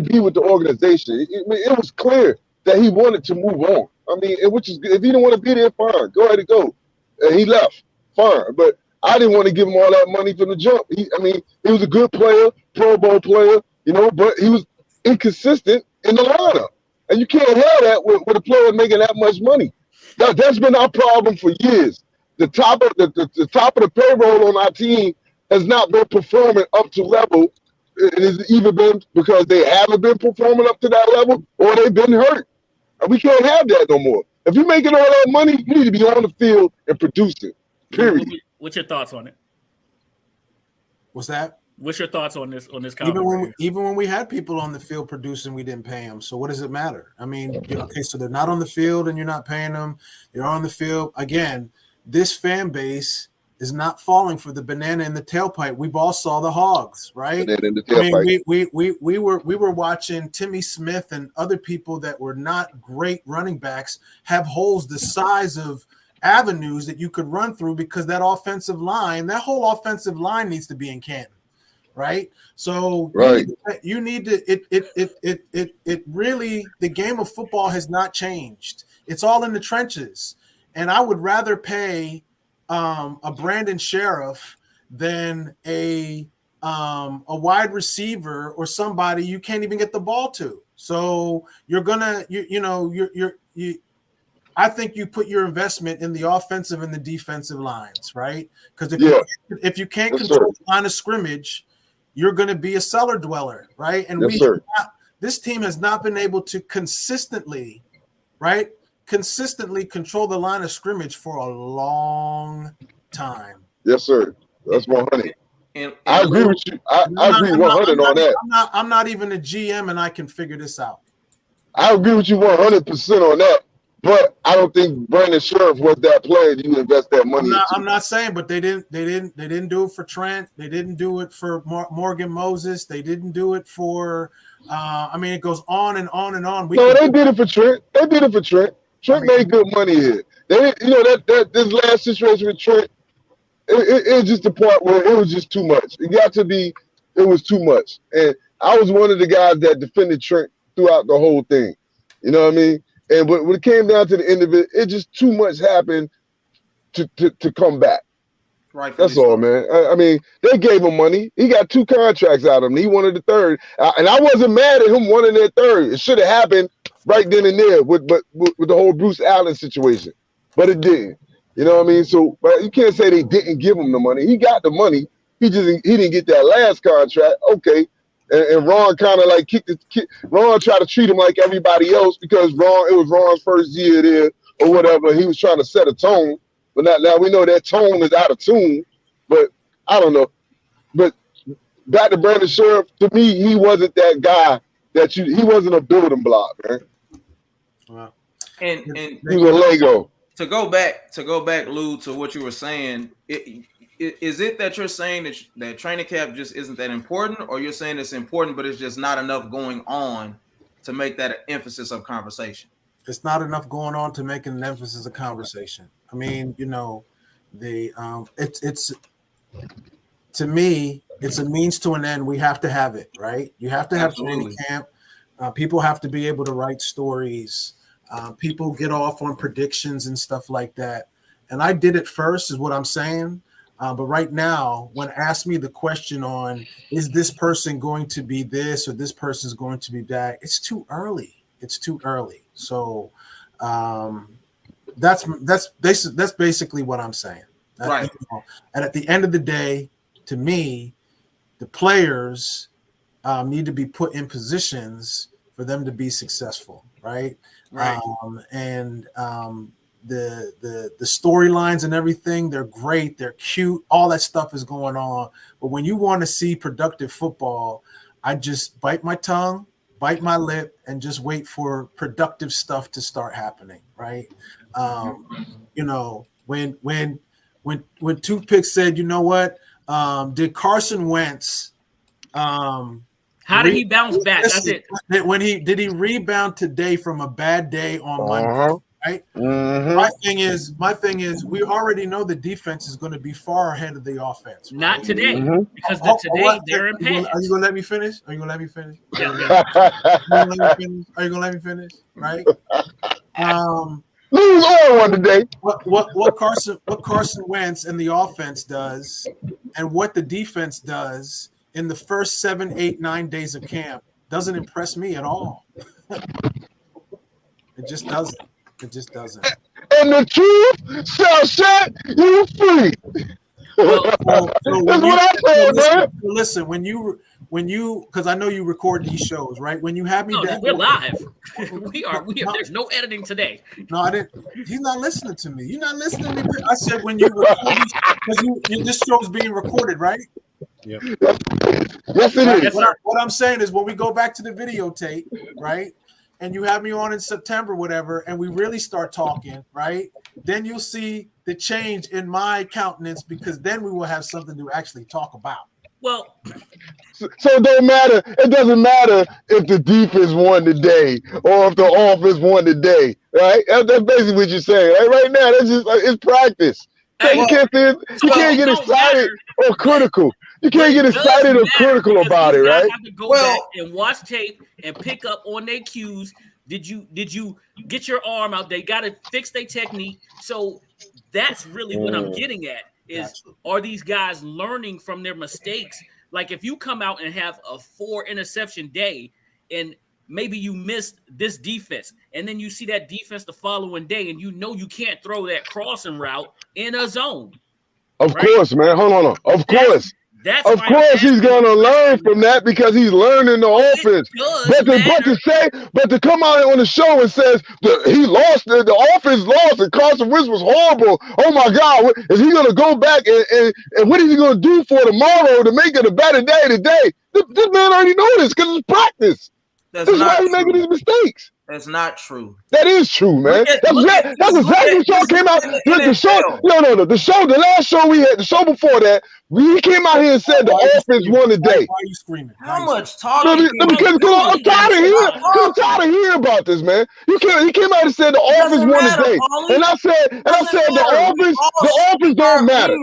be with the organization. It was clear that he wanted to move on. I mean, which is if he didn't want to be there, fine, go ahead and go. And he left, fine. But I didn't want to give him all that money from the jump. He was a good player, Pro Bowl player, but he was inconsistent in the lineup. And you can't have that with a player making that much money. That's been our problem for years. The top of the payroll on our team has not been performing up to level. It has either been because they haven't been performing up to that level or they've been hurt. And we can't have that no more. If you're making all that money, you need to be on the field and producing. Period. What's your thoughts on it? What's that? What's your thoughts on this comment? Even when we had people on the field producing, we didn't pay them. So what does it matter? I mean, okay, so they're not on the field and you're not paying them. They're on the field. Again, this fan base is not falling for the banana in the tailpipe. We've all saw the hogs, right? I mean, we were watching Timmy Smith and other people that were not great running backs have holes the size of avenues that you could run through because that whole offensive line needs to be in Canton. Right. So you need to it really, the game of football has not changed. It's all in the trenches. And I would rather pay a Brandon Sheriff than a wide receiver or somebody you can't even get the ball to. So I think you put your investment in the offensive and the defensive lines, right? Because if you can't control the line of scrimmage, you're going to be a cellar dweller, right? And this team has not been able to consistently control the line of scrimmage for a long time. Yes, sir. That's 100. And I agree with you. I agree 100 on that. I'm not even a GM, and I can figure this out. I agree with you 100% on that. But I I don't think Brandon Sheriff was that player you invest that money into. I'm not saying, but they didn't do it for Trent. They didn't do it for Morgan Moses. They didn't do it for. I mean, it goes on and on and on. They did it for Trent. They did it for Trent. Trent made good money here. They, that this last situation with Trent, it was just the part where it was just too much. It was too much. And I was one of the guys that defended Trent throughout the whole thing. You know what I mean? And when it came down to the end of it, it just too much happened to come back. Right. That's all, man. I mean, they gave him money. He got 2 contracts out of him. He wanted the third. And I wasn't mad at him wanting that third. It should have happened right then and there with the whole Bruce Allen situation. But it didn't. You know what I mean? So you can't say they didn't give him the money. He got the money. He didn't get that last contract. Okay. And Ron kind of like Ron tried to treat him like everybody else because it was Ron's first year there or whatever. He was trying to set a tone. But now we know that tone is out of tune. But I don't know. But back to Brandon Sheriff, to me, he wasn't that guy he wasn't a building block, man. Wow. And he was a Lego. To go back, Lou, to what you were saying, is it that you're saying that training camp just isn't that important, or you're saying it's important, but it's just not enough going on to make that an emphasis of conversation? It's not enough going on to make an emphasis of conversation. I mean, it's to me, it's a means to an end. We have to have it, right? You have to have training camp. People have to be able to write stories. People get off on predictions and stuff like that. And I did it first, is what I'm saying. But right now, when asked me the question on, is this person going to be this or this person is going to be that, it's too early. It's too early. So that's basically what I'm saying. Right. And at the end of the day, to me, the players need to be put in positions for them to be successful, right? Right. The storylines and everything, they're great, they're cute, all that stuff is going on. But when you want to see productive football, I just bite my tongue, bite my lip, and just wait for productive stuff to start happening, right? When Toothpick said, you know what, did Carson Wentz how did he bounce back? That's it. Did he rebound today from a bad day on Monday? Right. Mm-hmm. My thing is, we already know the defense is going to be far ahead of the offense. Right? Not today, because today they're in pass. Are you going to let me finish? Are you going to let me finish? Are you going to let me finish? Right. Lose all one today. What Carson Wentz and the offense does, and what the defense does in the first 7, 8, 9 days of camp doesn't impress me at all. It just doesn't. It just doesn't. And the truth shall set you free. That's what I said, man. Listen, when you, because I know you record these shows, right? When you have me, we're live. We are. There's no editing today. No, I didn't. He's not listening to me. You're not listening to me. I said when you record because this show is being recorded, right? Yep. Yes, it is. What I'm saying is when we go back to the videotape, right? And you have me on in September, whatever, and we really start talking, right? Then you'll see the change in my countenance, because then we will have something to actually talk about. Well, so it don't matter. It doesn't matter if the defense won today or if the offense won today, right? That's basically what you're saying. Right now, that's just it's practice. You can't get excited or critical. You can't get excited or critical about it, right? Have to go back and watch tape and pick up on their cues. Did you get your arm out? They got to fix their technique. So that's really what I'm getting at is, are these guys learning from their mistakes? Like if you come out and have a 4 interception day and maybe you missed this defense, and then you see that defense the following day, and you know you can't throw that crossing route in a zone. Of course, man. Hold on. Of course. Of course, he's gonna learn from that because he's learning the offense. But to come out on the show and says he lost, the offense lost, and Carson Wentz was horrible. Oh my God, is he gonna go back and what is he gonna do for tomorrow to make it a better day today? This man already knows this because it's practice. That's why he's making these mistakes. That's not true. That is true, man. That's exactly what y'all came out. The show, no. The last show we had, the show before that, we came out here and said the offense won the day. Why are you screaming? How much talking? Because I'm tired of hearing. I'm tired of hearing about this, man. He came out and said the offense won the day, and I said the offense don't matter.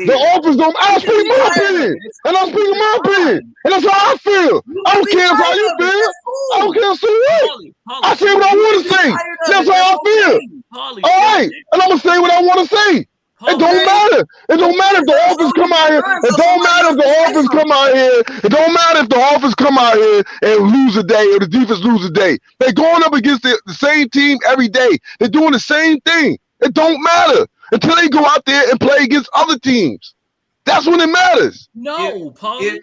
The offense don't. I'm speaking my opinion, and I'm speaking my opinion, and that's how I feel. I don't care how you feel. I don't care so what. I say what I want to say. That's how I feel. All right, and I'm gonna say what I want to say. It don't matter. It don't matter if the offense come out here. It don't matter if the offense come out here. It don't matter if the offense come out here and lose a day or the defense lose a day. They're going up against the same team every day. They're doing the same thing. It don't matter until they go out there and play against other teams. That's when it matters. No, Paulie.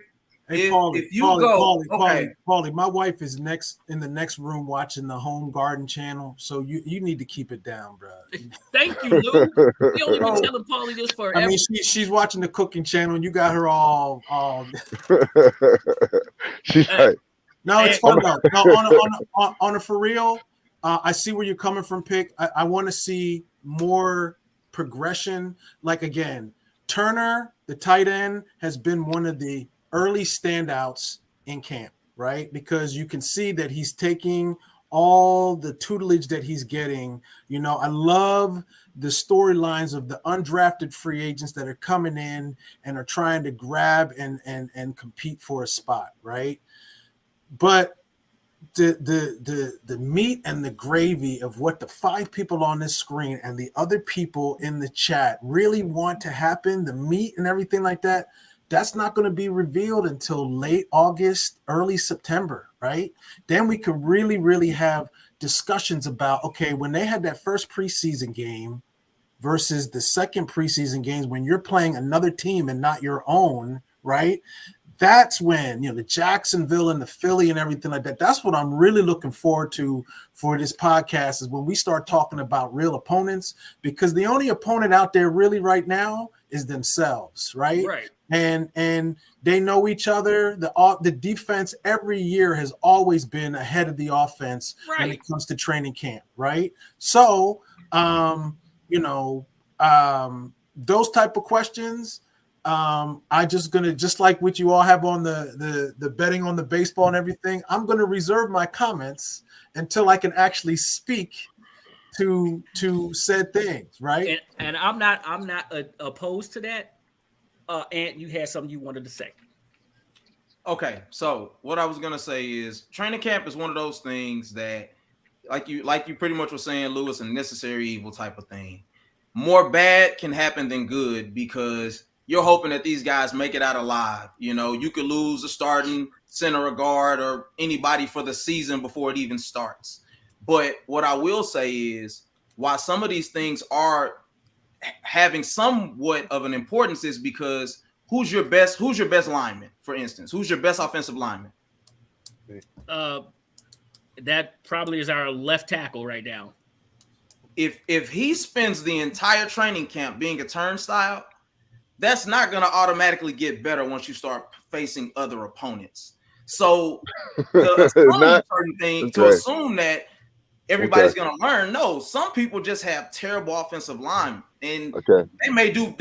Hey, Paulie, my wife is in the next room watching the Home Garden channel, so you need to keep it down, bro. Thank you, Lou. You only been telling Paulie this forever. I mean, she's watching the cooking channel, and you got her all. She's right. No, it's fun though. No, on a for real, I see where you're coming from, Pick. I want to see more progression. Like again, Turner, the tight end, has been one of the early standouts in camp, right? Because you can see that he's taking all the tutelage that he's getting. You know, I love the storylines of the undrafted free agents that are coming in and are trying to grab and compete for a spot, right? But the meat and the gravy of what the 5 people on this screen and the other people in the chat really want to happen, the meat and everything like that, that's not going to be revealed until late August, early September, right? Then we can really, really have discussions about, okay, when they had that first preseason game versus the second preseason games, when you're playing another team and not your own, right? That's when, you know, the Jacksonville and the Philly and everything like that. That's what I'm really looking forward to for this podcast, is when we start talking about real opponents, because the only opponent out there really right now is themselves, right? Right. And they know each other. The defense every year has always been ahead of the offense when it comes to training camp, right? So, those type of questions, just like what you all have on the betting on the baseball and everything, I'm gonna reserve my comments until I can actually speak to said things, right? And I'm not opposed to that. Ant, you had something you wanted to say. Okay, so what I was gonna say is training camp is one of those things that, like you pretty much were saying, Lewis, a necessary evil type of thing. More bad can happen than good, because you're hoping that these guys make it out alive. You know, you could lose a starting center or guard or anybody for the season before it even starts. But what I will say is, while some of these things are having somewhat of an importance, is because who's your best lineman, for instance? Who's your best offensive lineman? That probably is our left tackle right now. If he spends the entire training camp being a turnstile, that's not going to automatically get better once you start facing other opponents. So assume that everybody's going to learn. No, some people just have terrible offensive line, and they may do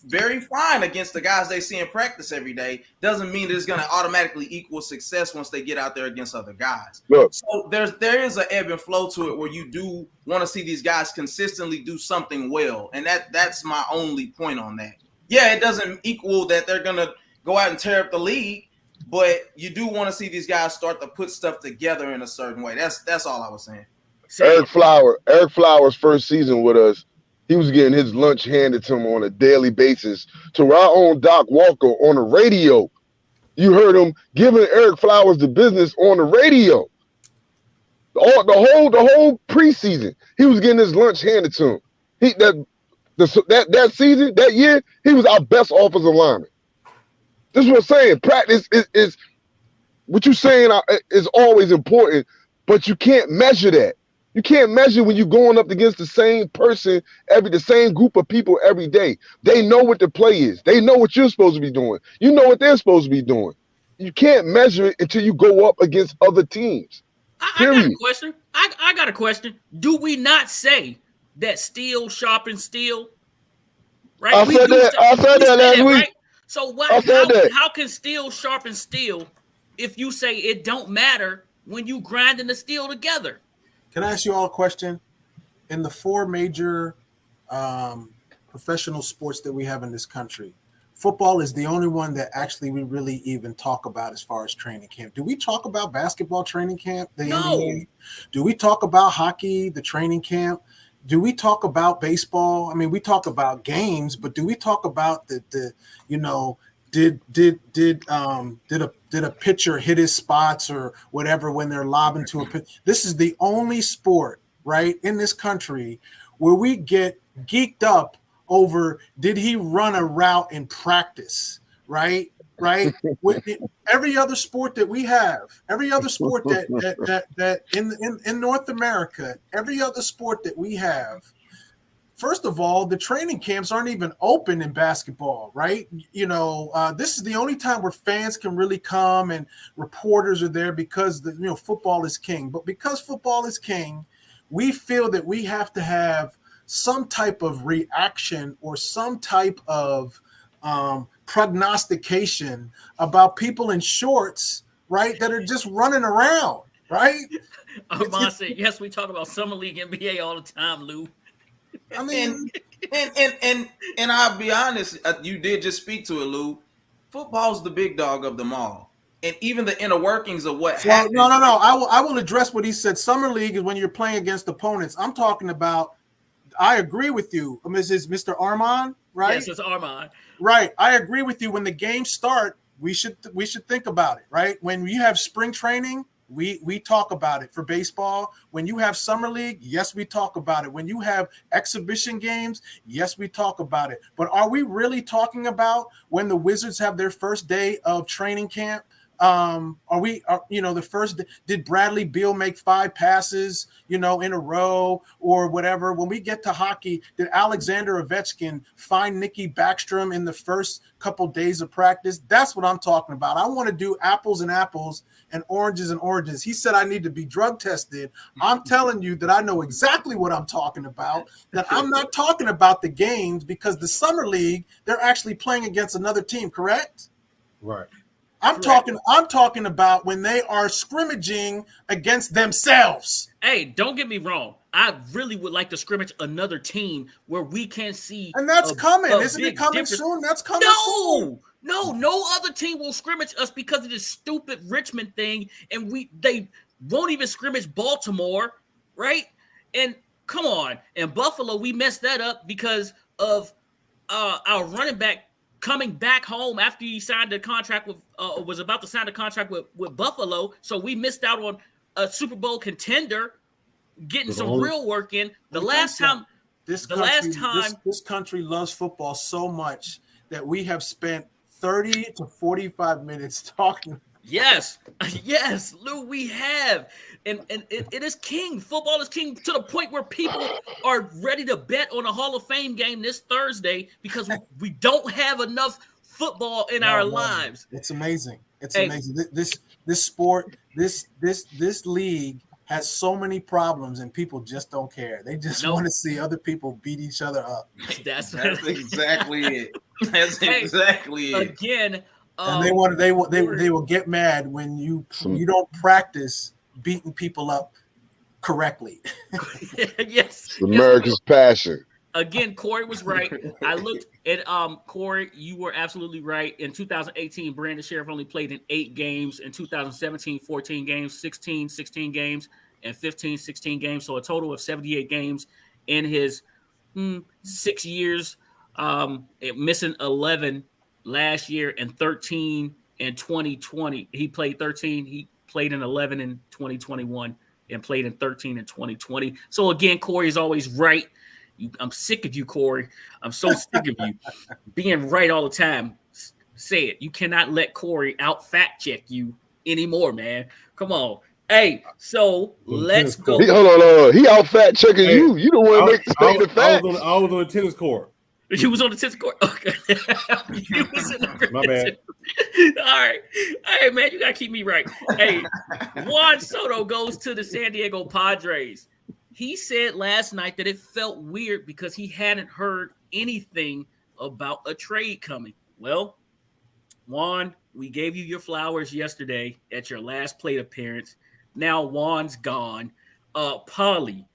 very fine against the guys they see in practice every day. Doesn't mean that it's going to automatically equal success once they get out there against other guys. Look. So there is an ebb and flow to it, where you do want to see these guys consistently do something well, and that's my only point on that. Yeah, it doesn't equal that they're going to go out and tear up the league, but you do want to see these guys start to put stuff together in a certain way. That's all I was saying. Eric Flowers' first season with us, he was getting his lunch handed to him on a daily basis. To our own Doc Walker on the radio, you heard him giving Eric Flowers the business on the radio. The whole preseason, he was getting his lunch handed to him. That season, that year, he was our best offensive lineman. This is what I'm saying. Practice is what you're saying is always important, but you can't measure that. You can't measure when you're going up against the same person, the same group of people every day. They know what the play is. They know what you're supposed to be doing. You know what they're supposed to be doing. You can't measure it until you go up against other teams. I got a question. I got a question. Do we not say that steel sharpens steel? Right? I said that last week. Right? So how can steel sharpen steel if you say it don't matter when you grinding the steel together? Can I ask you all a question? In the 4 major professional sports that we have in this country, football is the only one that actually we really even talk about as far as training camp. Do we talk about basketball training camp? No. NBA? Do we talk about hockey, the training camp? Do we talk about baseball? I mean, we talk about games, but do we talk about the you know, did a pitcher hit his spots or whatever when they're lobbing to a pitch? This is the only sport, right, in this country where we get geeked up over did he run a route in practice, right? With every other sport that we have, every other sport that in North America, every other sport that we have, first of all, the training camps aren't even open in basketball, right? You know, this is the only time where fans can really come and reporters are there because football is king. But because football is king, we feel that we have to have some type of reaction or some type of prognostication about people in shorts, right, that are just running around, right? Armand said, yes, we talk about Summer League NBA all the time, Lou. I mean, and I'll be honest, you did just speak to it, Lou. Football's the big dog of them all. And even the inner workings of what happened. No. I will address what he said. Summer League is when you're playing against opponents. I'm talking about, I agree with you, Mr. Armand, right? Yes, it's Armand. Right. I agree with you. When the games start, we should think about it, right? When we have spring training, we talk about it for baseball. When you have summer league, yes, we talk about it. When you have exhibition games, yes, we talk about it. But are we really talking about when the Wizards have their first day of training camp? The first, did Bradley Beal make 5 passes, in a row or whatever? When we get to hockey, did Alexander Ovechkin find Nikki Backstrom in the first couple days of practice? That's what I'm talking about. I want to do apples and apples and oranges and oranges. He said I need to be drug tested. I'm telling you that I know exactly what I'm talking about, that I'm not talking about the games, because the summer league, they're actually playing against another team, correct? Right. I'm talking about when they are scrimmaging against themselves. Hey, don't get me wrong. I really would like to scrimmage another team where we can see. And that's coming. Isn't it coming soon? That's coming soon. No other team will scrimmage us because of this stupid Richmond thing. And they won't even scrimmage Baltimore, right? And come on. In Buffalo, we messed that up because of our running back coming back home after he signed a contract with was about to sign a contract with Buffalo. So we missed out on a Super Bowl contender getting some real work in. This country loves football so much that we have spent 30 to 45 minutes talking. Yes, Lou, we have. And it is king. Football is king to the point where people are ready to bet on a Hall of Fame game this Thursday because we don't have enough football in our lives. It's amazing. It's amazing. This sport, this league has so many problems and people just don't care. They just want to see other people beat each other up. That's exactly it. That's exactly it. Again, and they will get mad when you don't practice beating people up correctly. Yes. America's passion. Again, Corey was right. I looked at Corey, you were absolutely right. In 2018, Brandon Sheriff only played in 8 games. In 2017, 14 games, 16 games, and 15, 16 games. So a total of 78 games in his 6 years. Missing 11 last year and 13 in 2020. He played 13. He played in 11 in 2021 and played in 13 in 2020. So again, Corey is always right. I'm sick of you, Corey. I'm so sick of you being right all the time. Say it. You cannot let Corey out fact check you anymore, man. Come on. Hey, so let's go. Hold on. He out fact checking you. You the one make the fact. I was on the tennis court. You was on the 10th court. Okay. You was in the My bad. All right, man. You gotta keep me right. Hey, Juan Soto goes to the San Diego Padres. He said last night that it felt weird because he hadn't heard anything about a trade coming. Well, Juan, we gave you your flowers yesterday at your last plate appearance. Now Juan's gone. Paulie,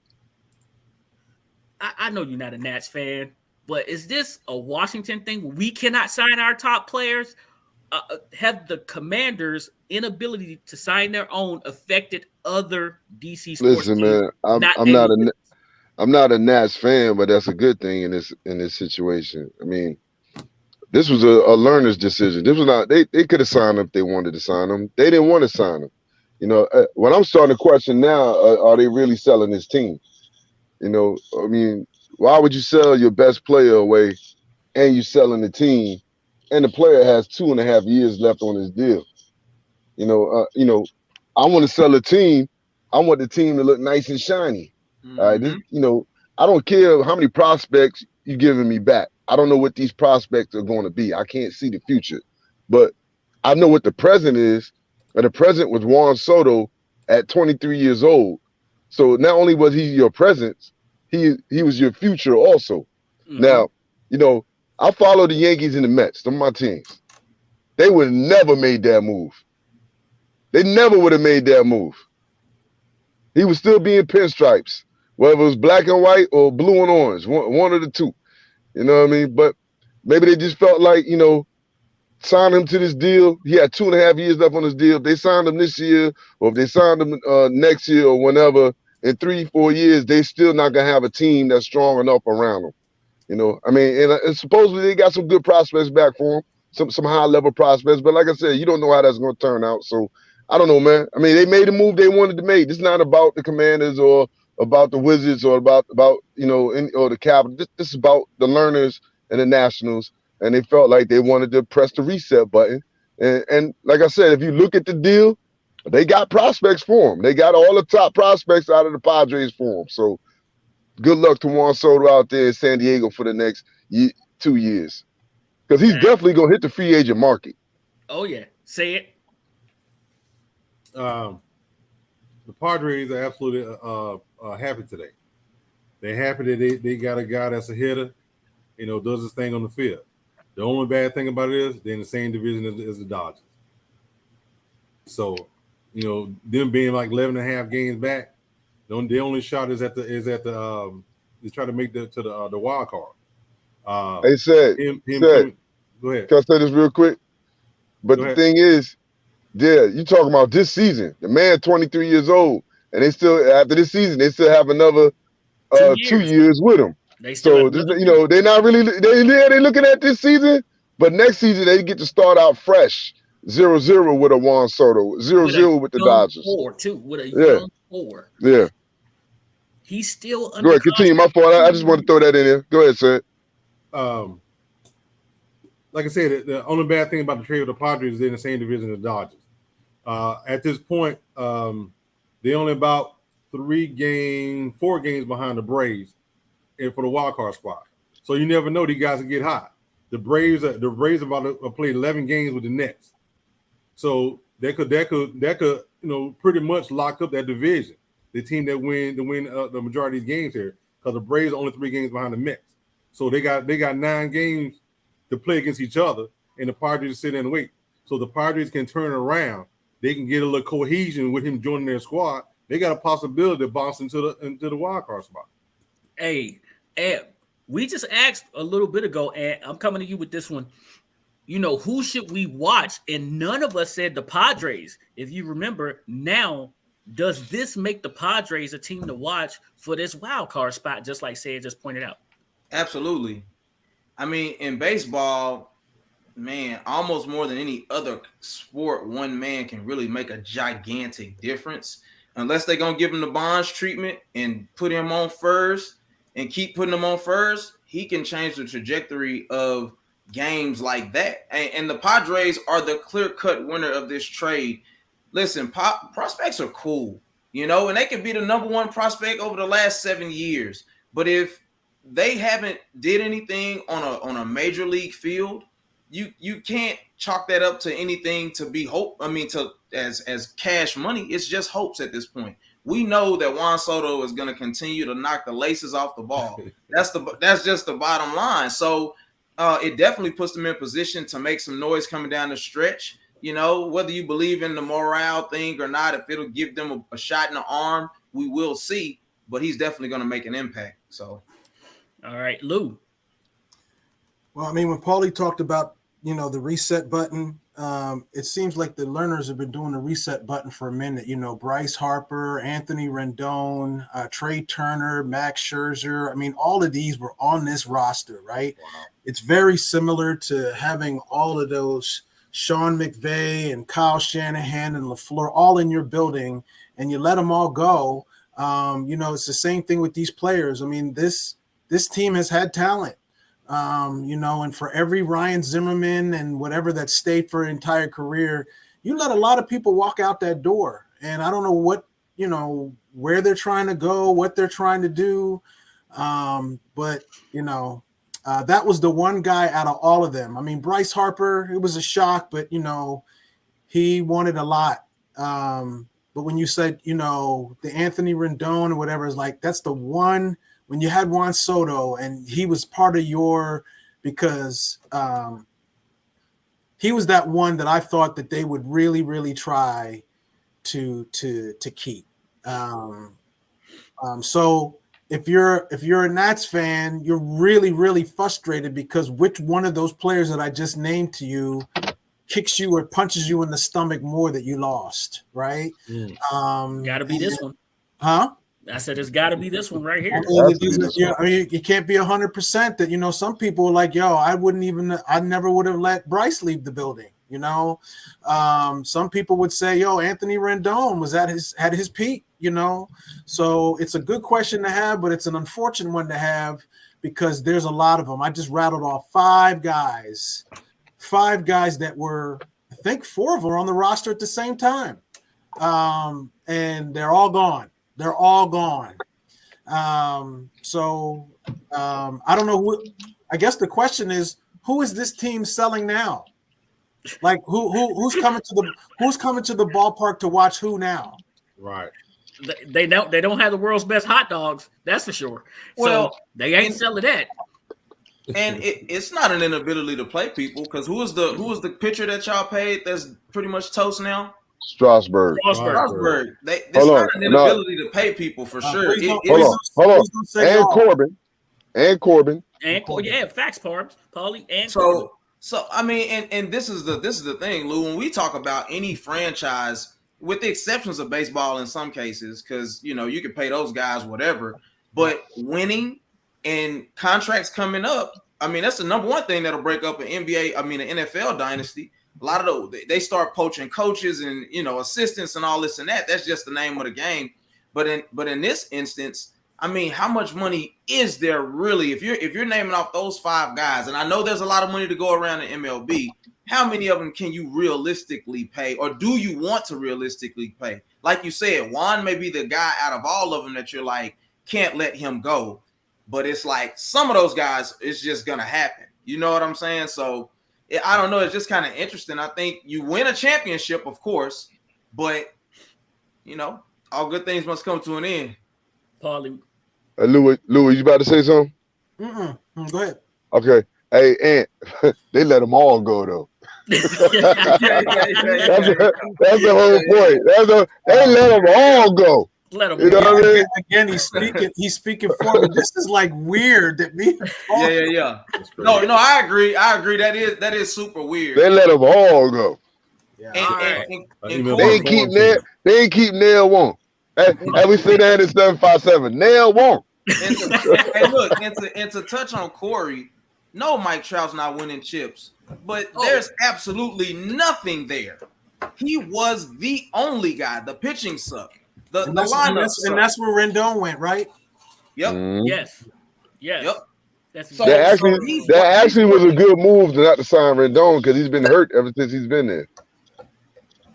I know you're not a Nats fan, but is this a Washington thing? We cannot sign our top players. Have the Commanders' inability to sign their own affected other DC sports Listen, teams? man, I'm not a Nats fan, but that's a good thing in this situation. I mean, this was a learner's decision. This was not they could have signed him if they wanted to sign him. They didn't want to sign him. You know, what I'm starting to question now, are they really selling this team? You know, I mean, why would you sell your best player away and you selling the team, and the player has 2.5 years left on his deal? You know, I want to sell a team. I want the team to look nice and shiny. Mm-hmm. All right, I don't care how many prospects you're giving me back. I don't know what these prospects are going to be. I can't see the future, but I know what the present is. And the present was Juan Soto at 23 years old. So not only was he your present, he was your future also. Mm-hmm. Now, I follow the Yankees and the Mets. They're my teams. They would have never made that move. They never would have made that move. He would still be in pinstripes, whether it was black and white or blue and orange, one of the two. You know what I mean? But maybe they just felt like, sign him to this deal. He had 2.5 years left on his deal. If they signed him this year, or if they signed him next year or whenever, in 3-4 years, they still not gonna have a team that's strong enough around him. And supposedly they got some good prospects back for him, some high level prospects. But like I said, you don't know how that's gonna turn out. So I don't know, man. I mean, they made the move they wanted to make. This is not about the Commanders or about the Wizards or about or the Capitals. This is about the Learners and the Nationals. And they felt like they wanted to press the reset button. And like I said, if you look at the deal, they got prospects for him. They got all the top prospects out of the Padres for him. So good luck to Juan Soto out there in San Diego for the next 2 years. Because he's definitely going to hit the free agent market. Oh, yeah. Say it. The Padres are absolutely happy today. They're happy that they got a guy that's a hitter, does his thing on the field. The only bad thing about it is they're in the same division as the Dodgers. So, them being like 11.5 games back, the only shot is at the they try to make the wild card. They said, go ahead. Can I say this real quick? But the thing is, you talking about this season. The man 23 years old, and they still, after this season, they still have another 2 years with him. So they're not really they're looking at this season, but next season they get to start out fresh, 0-0 with a Juan Soto, 0-0 with the Dodgers. With a young core. Yeah. He's still under. Go ahead, continue. My fault. I just want to throw that in there. Go ahead, sir. Like I said, the only bad thing about the trade with the Padres is they're in the same division as the Dodgers. At this point, they're only about 4 games behind the Braves and for the wild card spot. So you never know, these guys can get hot. The Braves are about to play 11 games with the Nets. So that could pretty much lock up that division. The team that win the majority of these games here, because the Braves are only 3 games behind the Mets. So they got 9 games to play against each other, and the Padres sit and wait. So the Padres can turn around. They can get a little cohesion with him joining their squad. They got a possibility to bounce into the wild card spot. Hey, Ed, we just asked a little bit ago, and I'm coming to you with this one. Who should we watch? And none of us said the Padres. If you remember, now, does this make the Padres a team to watch for this wild card spot, just like Sid just pointed out? Absolutely. I mean, in baseball, man, almost more than any other sport, one man can really make a gigantic difference. Unless they're going to give him the Bonds treatment and put him on first and keep putting him on first, he can change the trajectory of games like that. And the Padres are the clear-cut winner of this trade. Listen, prospects are cool, and they can be the number one prospect over the last 7 years. But if they haven't did anything on a major league field, you can't chalk that up to anything to be hope. I mean, as cash money, it's just hopes at this point. We know that Juan Soto is going to continue to knock the laces off the ball. That's just the bottom line. So it definitely puts them in position to make some noise coming down the stretch. You know, whether you believe in the morale thing or not, if it'll give them a shot in the arm, we will see. But he's definitely going to make an impact. So, all right, Lou. Well, I mean, when Paulie talked about, you know, the reset button, it seems like the learners have been doing the reset button for a minute. You know, Bryce Harper, Anthony Rendon, Trey Turner, Max Scherzer. I mean, all of these were on this roster, right? Wow. It's very similar to having all of those Sean McVay and Kyle Shanahan and LaFleur all in your building, and you let them all go. You know, it's the same thing with these players. I mean, this team has had talent. You know, and for every Ryan Zimmerman and whatever that stayed for an entire career, you let a lot of people walk out that door. And I don't know what, you know, where they're trying to go, what they're trying to do. But, you know, that was the one guy out of all of them. I mean, Bryce Harper, it was a shock, but, you know, he wanted a lot. But when you said, you know, the Anthony Rendon or whatever, is like, that's the one. When you had Juan Soto and he was part of your, because he was that one that I thought that they would really, really try to keep. So if you're a Nats fan, you're really, really frustrated because which one of those players that I just named to you kicks you or punches you in the stomach more that you lost, right? Got to be this one. Huh? I said it's got to be this one right here. I mean, you can't be 100% that, you know, some people are like, yo, I never would have let Bryce leave the building, you know. Some people would say, yo, Anthony Rendon was at his peak, you know. So it's a good question to have, but it's an unfortunate one to have because there's a lot of them. I just rattled off five guys that were, I think 4 of them were on the roster at the same time. And they're all gone. They're all gone. So I don't know who. I guess the question is, who is this team selling now? Like who's coming to the ballpark to watch who now? Right. They don't have the world's best hot dogs. That's for sure. Well, so they ain't selling that. And it's not an inability to play people because who was the pitcher that y'all paid that's pretty much toast now? Strasburg. It's not an inability to pay people for sure. Hold on. And Corbin. Yeah, facts, Paulie. And so I mean, and this is the thing, Lou. When we talk about any franchise, with the exceptions of baseball in some cases, because you know you can pay those guys whatever, but winning and contracts coming up, I mean that's the number one thing that'll break up an NBA. I mean an NFL dynasty. A lot of those, they start poaching coaches and, you know, assistants and all this and that. That's just the name of the game. But in this instance, I mean, how much money is there really? If you're naming off those 5 guys, and I know there's a lot of money to go around in MLB, how many of them can you realistically pay, or do you want to realistically pay? Like you said, Juan may be the guy out of all of them that you're like, can't let him go. But it's like some of those guys, it's just gonna happen. You know what I'm saying? So I don't know. It's just kind of interesting. I think you win a championship, of course, but, you know, all good things must come to an end. Paulie. Louis, you about to say something? Go ahead. Okay. Hey, Ant, they let them all go, though. That's the whole point. They let them all go. Let him. You know what I mean? Again, he's speaking for me. This is like weird that me. Yeah. No, I agree. That is super weird. They let them all go. Yeah. They ain't keep Nail one. And we sit down at 757. Nail one. Hey, look, and to touch on Corey, no, Mike Trout's not winning chips, but there's absolutely nothing there. He was the only guy. The pitching sucked. The lineup sucked. And that's where Rendon went, right? Yep. Mm-hmm. Yes. Yep. That actually was a good move to not to sign Rendon because he's been hurt ever since he's been there.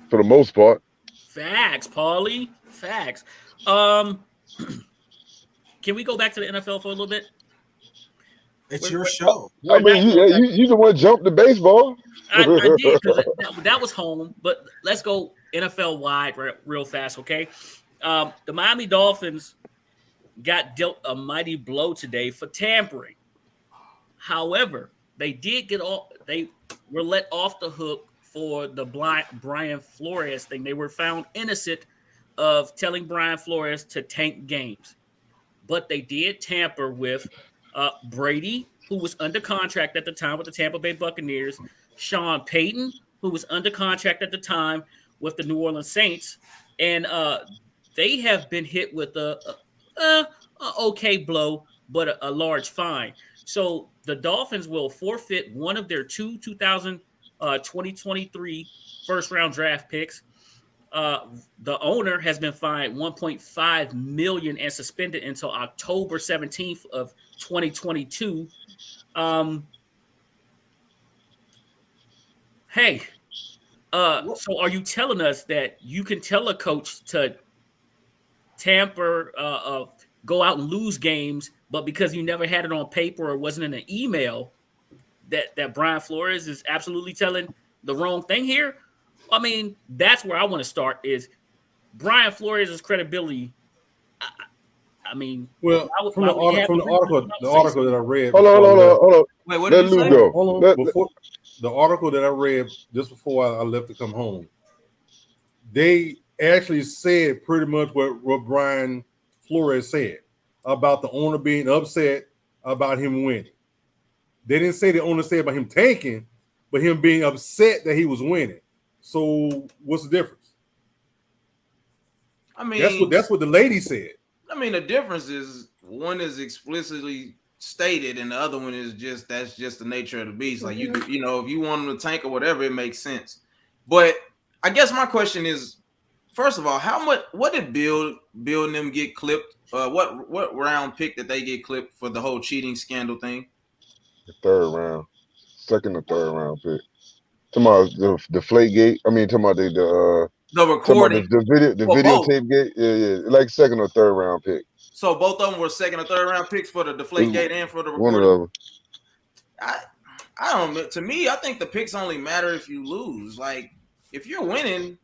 For the most part. Facts, Paulie. Facts. Can we go back to the NFL for a little bit? It's your show. I mean, you the one jumped the baseball. I did because that was home. But let's go NFL wide real fast, okay? The Miami Dolphins got dealt a mighty blow today for tampering. However, they did they were let off the hook for the Brian Flores thing. They were found innocent of telling Brian Flores to tank games. But they did tamper with Brady, who was under contract at the time with the Tampa Bay Buccaneers, Sean Payton, who was under contract at the time with the New Orleans Saints, and they have been hit with a okay blow, but a large fine. So the Dolphins will forfeit one of their 2023 first-round draft picks. The owner has been fined $1.5 million and suspended until October 17th of 2022. Hey, so are you telling us that you can tell a coach to tamper, go out and lose games, but because you never had it on paper or wasn't in an email, that Brian Flores is absolutely telling the wrong thing here? I mean, that's where I want to start is Brian Flores' credibility. I mean, well, from the article that I read. Hold on. Wait, what did you say? Hold on. Before the article that I read just before I left to come home, they actually said pretty much what Brian Flores said about the owner being upset about him winning. They didn't say the owner said about him tanking, but him being upset that he was winning. So what's the difference? I mean, that's what the lady said. I mean, the difference is one is explicitly stated, and the other one is that's just the nature of the beast. Like if you want them to tank or whatever, it makes sense. But I guess my question is, first of all, what did Bill and them get clipped? What round pick did they get clipped for the whole cheating scandal thing? The third round, second or third round pick. Talking about the Deflategate. I mean, talking about the recording, the videotape gate. Yeah, like second or third round pick. So both of them were second or third round picks for the Deflategate and for the recording. One of them. I don't. To me, I think the picks only matter if you lose. Like if you're winning,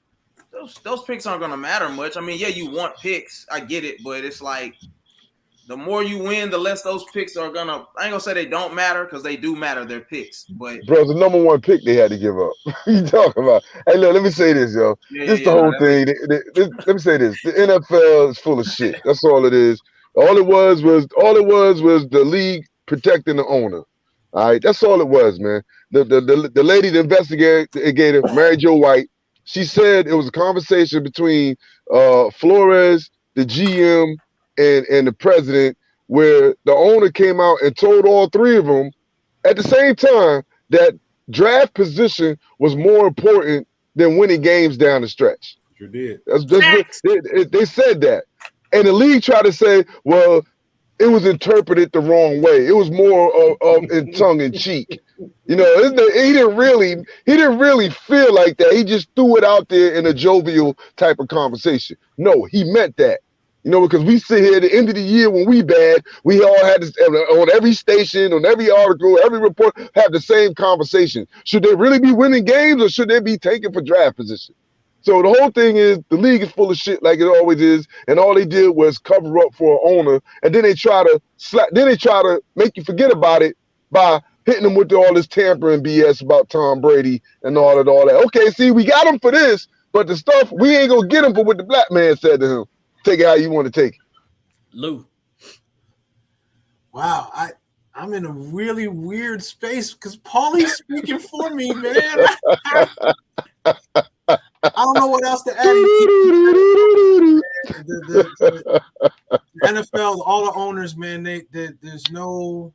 those picks aren't going to matter much. I mean, yeah, you want picks. I get it, but it's like the more you win, the less those picks are gonna. I ain't gonna say they don't matter because they do matter. They're picks, but bro, the number one pick they had to give up. You talking about? Hey, look, let me say this, yo. The whole thing. Let me say this. The NFL is full of shit. That's all it is. All it was the league protecting the owner. All right, that's all it was, man. The lady, the investigator, Mary Jo White, she said it was a conversation between Flores, the GM, and the president, where the owner came out and told all three of them at the same time that draft position was more important than winning games down the stretch. Sure did. They said that. And the league tried to say, well, it was interpreted the wrong way. It was more of in tongue in cheek. He didn't really feel like that. He just threw it out there in a jovial type of conversation. No, he meant that. Because we sit here at the end of the year when we bad, we all had this on every station, on every article, every report, have the same conversation. Should they really be winning games or should they be taken for draft position? So the whole thing is the league is full of shit like it always is, and all they did was cover up for an owner, and then they try to make you forget about it by hitting them with all this tampering BS about Tom Brady and all that. Okay, see, we got him for this, but the stuff we ain't gonna get him for what the black man said to him. Take it how you want to take it. Lou. Wow, I'm in a really weird space because Paulie's speaking for me, man. I don't know what else to add. The NFL, all the owners, man, there's no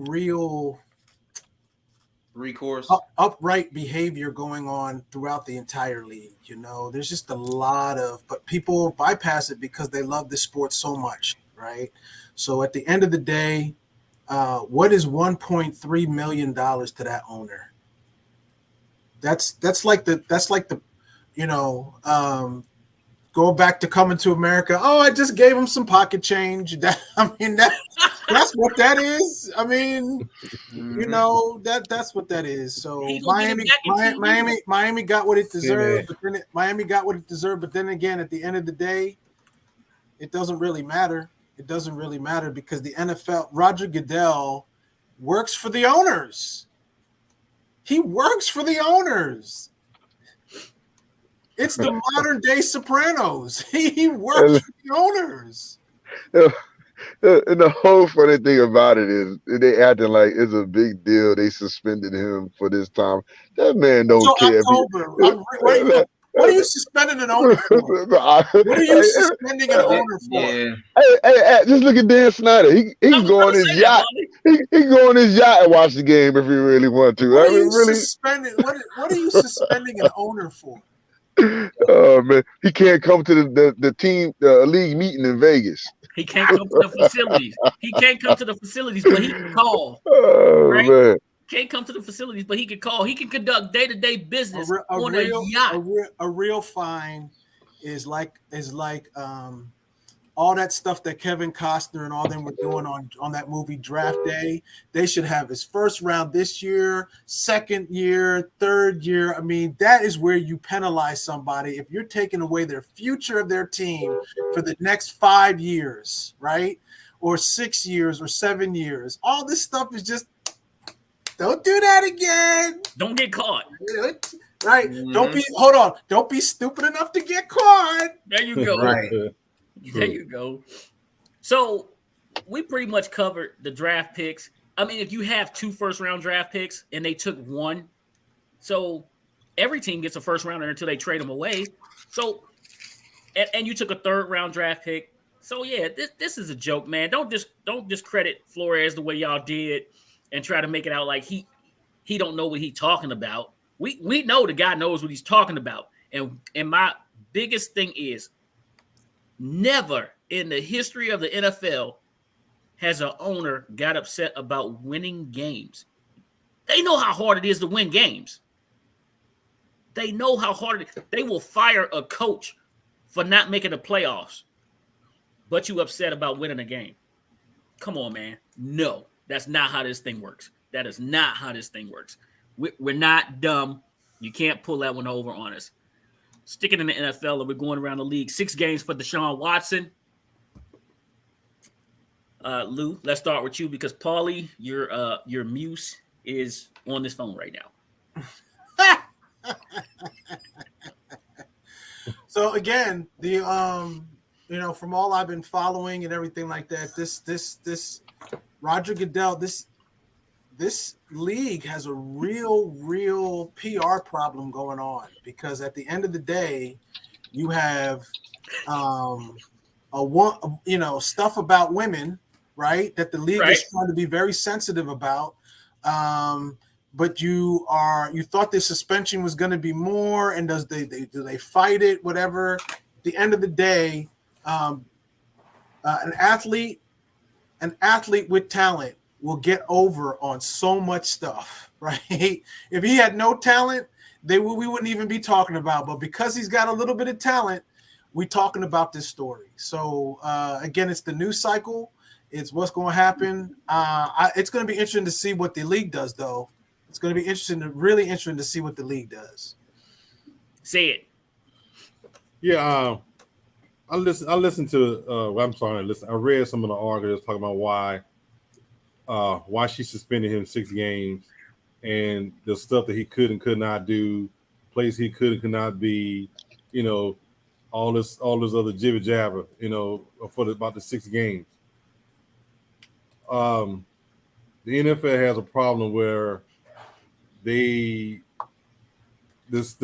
real recourse, upright behavior going on throughout the entire league. There's just a lot of, but people bypass it because they love the sport so much, right? So at the end of the day, what is $1.3 million to that owner? That's like the going back to Coming to America. Oh, I just gave him some pocket change. That's what that is. I mean, you know that's what that is. So Miami got what it deserved. But then Miami got what it deserved. But then again, at the end of the day, it doesn't really matter. It doesn't really matter because the NFL, Roger Goodell, works for the owners. He works for the owners. It's the modern day Sopranos. He works for the owners. And the whole funny thing about it is they acting like it's a big deal. They suspended him for this time. That man don't care. What are you suspending an owner for? What are you suspending an owner for? Yeah. Hey, just look at Dan Snyder. He can go on his yacht. He can go on his yacht and watch the game if he really want to. What are you suspending an owner for? Oh man, he can't come to the league meeting in Vegas. He can't come to the facilities. He can't come to the facilities, but he can call. Oh right? man. Can't come to the facilities, but he can call. He can conduct day-to-day business on a real yacht. A real fine is like all that stuff that Kevin Costner and all them were doing on that movie Draft Day. They should have his first round this year, second year, third year. I mean, that is where you penalize somebody if you're taking away their future of their team for the next 5 years, right? Or 6 years or 7 years. All this stuff is just don't do that again. Don't get caught. Right. Mm-hmm. Don't be stupid enough to get caught. There you go. Right. There you go. So we pretty much covered the draft picks. I mean, if you have 2 first-round draft picks and they took 1, so every team gets a first-rounder until they trade them away. So, and you took a 3rd-round draft pick. So yeah, this is a joke, man. Don't discredit Flores the way y'all did and try to make it out like he don't know what he's talking about. We know the guy knows what he's talking about. And my biggest thing is never in the history of the NFL has an owner got upset about winning games. They know how hard it is to win games. They know how hard it is. They will fire a coach for not making the playoffs, but you upset about winning a game. Come on, man. No, that's not how this thing works. That is not how this thing works. We're not dumb. You can't pull that one over on us. Sticking in the NFL, and we're going around the league. 6 games for DeShaun Watson. Lou, let's start with you because Paulie, your muse is on this phone right now. So again, from all I've been following and everything like that, this Roger Goodell, this league has a real PR problem going on because at the end of the day, you have stuff about women, right? That the league is trying to be very sensitive about. But you thought the suspension was going to be more, and do they fight it? Whatever. At the end of the day, an athlete with talent will get over on so much stuff, right? If he had no talent, we wouldn't even be talking about. But because he's got a little bit of talent, we're talking about this story. So again, it's the news cycle. It's what's going to happen. It's going to be interesting to see what the league does, though. It's going to be really interesting to see what the league does. Say it. Yeah, I listened to. I read some of the articles talking about why she suspended him 6 games and the stuff that he could and could not do, places he could and could not be, all this other jibber jabber, about the 6 games. The NFL has a problem where the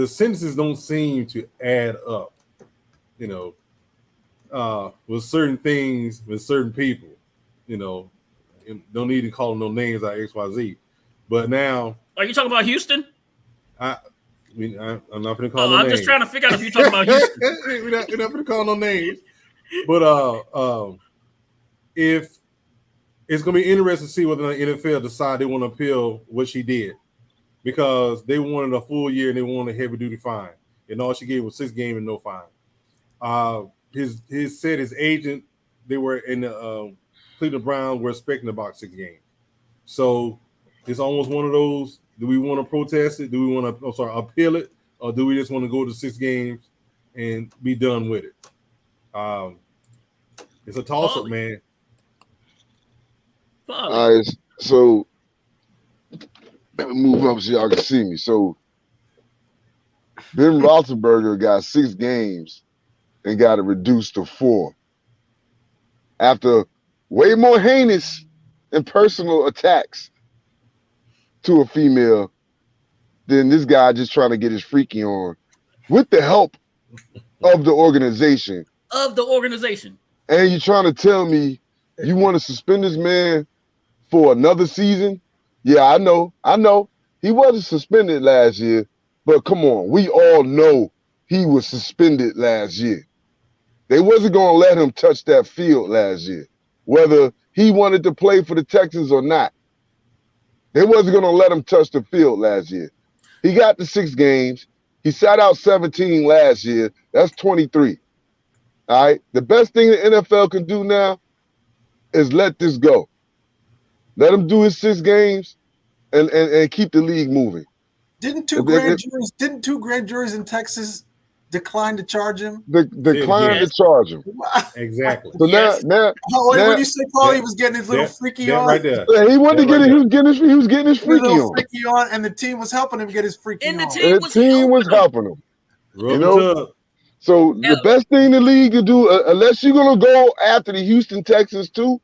sentences don't seem to add up, with certain things, with certain people, don't need to call them no names like XYZ. But now, are you talking about Houston? I'm not going to call no names. I'm just trying to figure out if you're talking about Houston. We're not going to call no names. But if it's going to be interesting to see whether the NFL decide they want to appeal what she did, because they wanted a full year and they wanted a heavy duty fine, and all she gave was 6 games and no fine. His agent, they were in the Cleveland Browns were expecting about 6 games. So it's almost one of those. Do we want to protest it? Do we want to appeal it? Or do we just want to go to 6 games and be done with it? It's a toss-up, man. All right, so let me move up so y'all can see me. So Ben Roethlisberger got 6 games and got it reduced to 4 after way more heinous and personal attacks to a female than this guy just trying to get his freaky on with the help of the organization. And you're trying to tell me you want to suspend this man for another season? Yeah, I know. He wasn't suspended last year, but come on. We all know he was suspended last year. They wasn't going to let him touch that field last year, whether he wanted to play for the Texans or not. They wasn't going to let him touch the field last year. He got the 6 games. He sat out 17 last year. That's 23. All right? The best thing the NFL can do now is let this go. Let him do his 6 games and keep the league moving. Didn't two grand juries in Texas decline to charge him? Decline to charge him. Exactly. So now when you say Paulie was getting his little freaky on, right there. Yeah, he wanted to get it. He was getting his freaky on, and the team was helping him get his freaky on. The team was helping him. You know? So the best thing the league can do, unless you're gonna go after the Houston Texans too,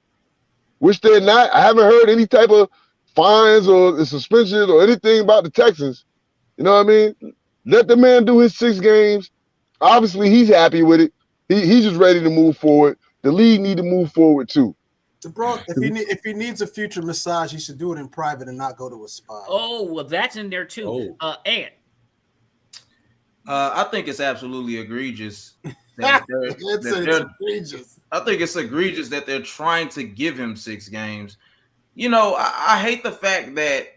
which they're not. I haven't heard any type of fines or suspension or anything about the Texans. You know what I mean? Let the man do his 6 games. Obviously, he's happy with it. He's just ready to move forward. The league need to move forward too. If he needs a future massage, he should do it in private and not go to a spa. Oh, well, that's in there too. Ant. I think it's absolutely egregious. Egregious. I think it's egregious that they're trying to give him 6 games. You know, I hate the fact that,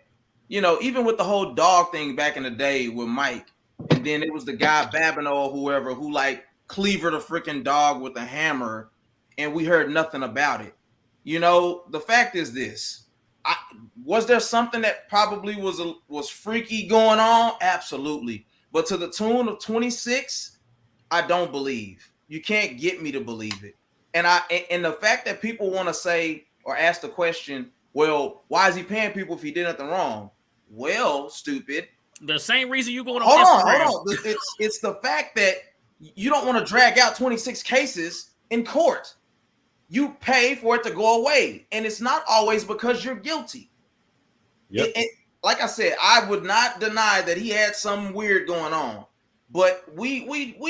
you know, even with the whole dog thing back in the day with Mike, and then it was the guy Babino or whoever who like cleavered a freaking dog with a hammer, and we heard nothing about it. You know, the fact is this: was there something that probably was freaky going on? Absolutely, but to the tune of 26, I don't believe. You can't get me to believe it. And the fact that people want to say or ask the question, well, why is he paying people if he did nothing wrong? Well, stupid. The same reason you going on. Hold on. It's the fact that you don't want to drag out 26 cases in court. You pay for it to go away, and it's not always because you're guilty. Yep. Like I said, I would not deny that he had something weird going on, but we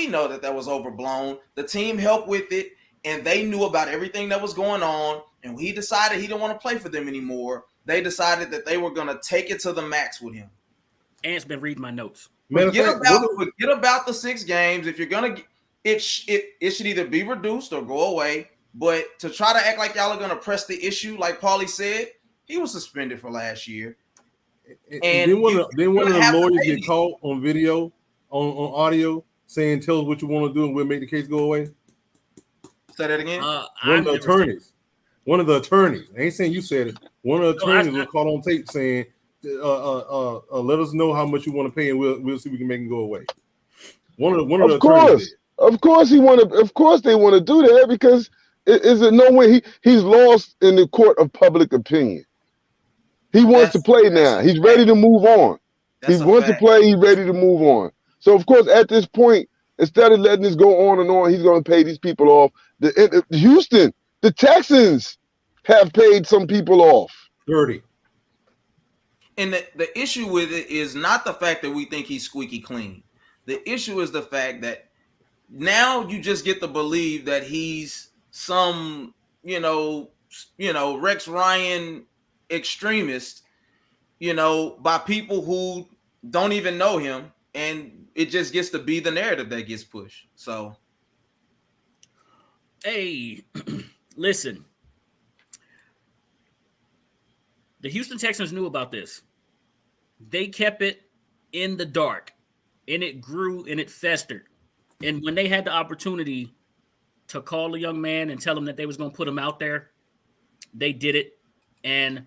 know that was overblown. The team helped with it, and they knew about everything that was going on. And when he decided he didn't want to play for them anymore, they decided that they were going to take it to the max with him. Ant's been reading my notes. Forget about the 6 games. If you're gonna, it should either be reduced or go away. But to try to act like y'all are gonna press the issue, like Paulie said, he was suspended for last year. And then one of the lawyers get caught on video, on audio, saying, "Tell us what you want to do, and we'll make the case go away." Say that again. One of the attorneys. I ain't saying you said it. One of the attorneys was caught on tape saying, "Let us know how much you want to pay, and we'll see if we can make it go away." One of the attorneys did. Of course they want to do that because is it no way he's lost in the court of public opinion. He wants to play now. He's ready to move on. He wants to play. He's ready to move on. So of course, at this point, instead of letting this go on and on, he's going to pay these people off. Houston, the Texans have paid some people off. 30. And the issue with it is not the fact that we think he's squeaky clean. The issue is the fact that now you just get to believe that he's some, Rex Ryan extremist, by people who don't even know him, and it just gets to be the narrative that gets pushed. So, hey, listen, the Houston Texans knew about this. They kept it in the dark, and it grew and it festered. And when they had the opportunity to call a young man and tell him that they was going to put him out there, they did it. And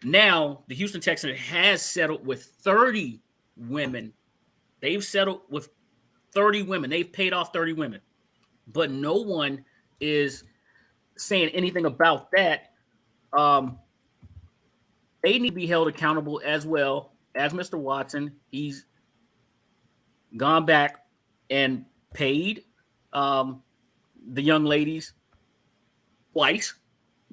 now the Houston Texans has settled with 30 women. They've settled with 30 women. They've paid off 30 women. But no one is saying anything about that. They need to be held accountable as well as Mr. Watson. He's gone back and paid the young ladies twice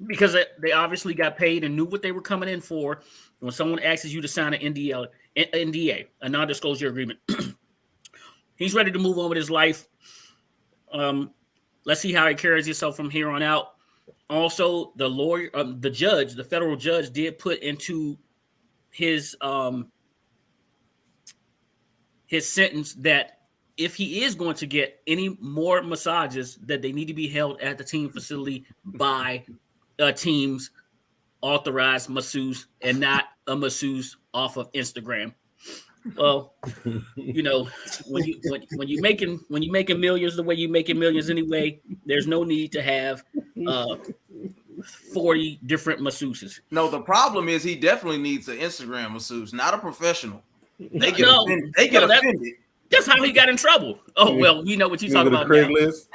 because they obviously got paid and knew what they were coming in for. When someone asks you to sign an NDA, a non-disclosure agreement, he's ready to move on with his life. Let's see how he carries himself from here on out. Also, the lawyer, the federal judge did put into his sentence that if he is going to get any more massages, that they need to be held at the team facility by a team's authorized masseuse and not a masseuse off of Instagram. Well, you know, when you're making millions the way you're making millions anyway, there's no need to have 40 different masseuses. No, the problem is he definitely needs an Instagram masseuse, not a professional. They get offended. That's how he got in trouble. Oh well, we know what you're talking about. Craigslist.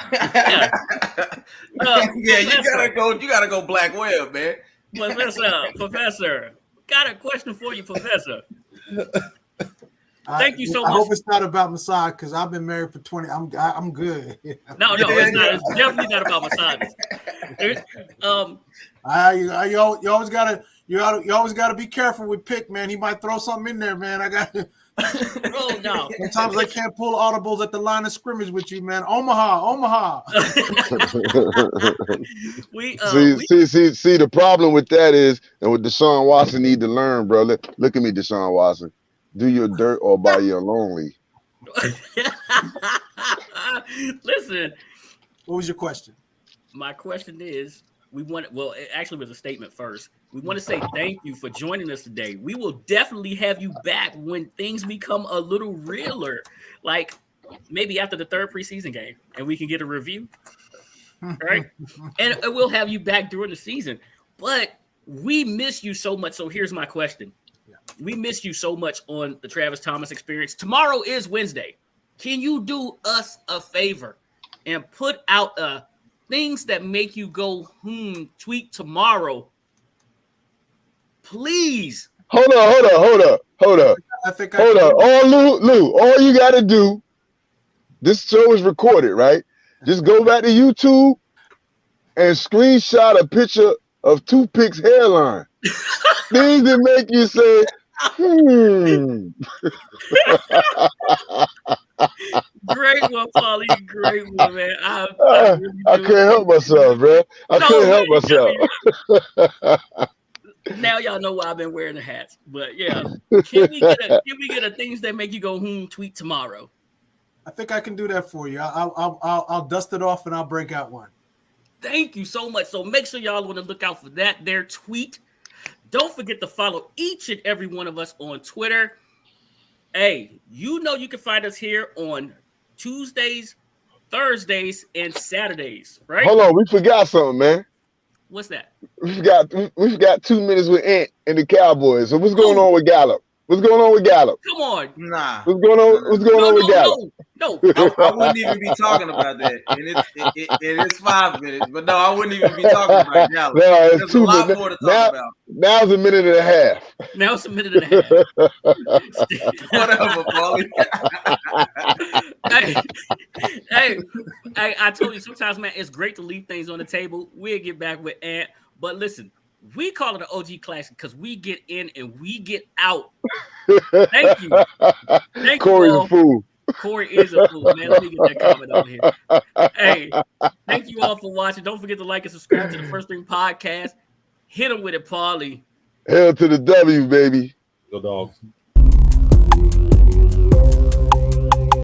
Yeah, you gotta go Black Web, man. Professor, got a question for you, Professor. Thank you so much. I hope it's not about massage because I've been married for 20. I'm good. No, it's not. It's definitely not about massages. You always gotta be careful with Pick, man. He might throw something in there, man. I got. Oh no! Sometimes I can't pull audibles at the line of scrimmage with you, man. Omaha. See, the problem with that is, and what DeShaun Watson need to learn, bro. Look at me, DeShaun Watson. Do your dirt or buy your lonely. Listen. What was your question? My question is, it actually was a statement first. We want to say thank you for joining us today. We will definitely have you back when things become a little realer, like maybe after the third preseason game, and we can get a review. All right. And we'll have you back during the season. But we miss you so much. So here's my question. We miss you so much on the Travis Thomas Experience. Tomorrow is Wednesday. Can you do us a favor and put out things that make you go, tweet tomorrow? Please. Hold up. Hold up. Lou, all you got to do, this show is recorded, right? Just go back to YouTube and screenshot a picture of Toothpick's hairline. Things that make you say, Great one, Paulie. Great one, man. I can't help myself, bro. I can't help myself. Now y'all know why I've been wearing the hats. But yeah, can we get a things that make you go tweet tomorrow? I think I can do that for you. I'll dust it off and I'll break out one. Thank you so much. So make sure y'all want to look out for that there tweet. Don't forget to follow each and every one of us on Twitter. Hey, you can find us here on Tuesdays, Thursdays, and Saturdays, right? Hold on, we forgot something, man. What's that? We forgot 2 minutes with Ant and the Cowboys. So what's going on with Gallup? Come on. Nah. What's going on with Gallup? No. I wouldn't even be talking about that. And it's 5 minutes, but no, I wouldn't even be talking about Gallup. No, it's There's a lot more to talk about. Now's a minute and a half. Whatever, Paulie. Hey, I told you sometimes, man, it's great to leave things on the table. We'll get back with Ant. But listen, we call it an OG classic because we get in and we get out. Thank you. Corey's a fool. Corey is a fool, man. Let me get that comment over here. Hey, thank you all for watching. Don't forget to like and subscribe to the First String Podcast. Hit them with it, Paulie. Hell to the W, baby. Go Dogs.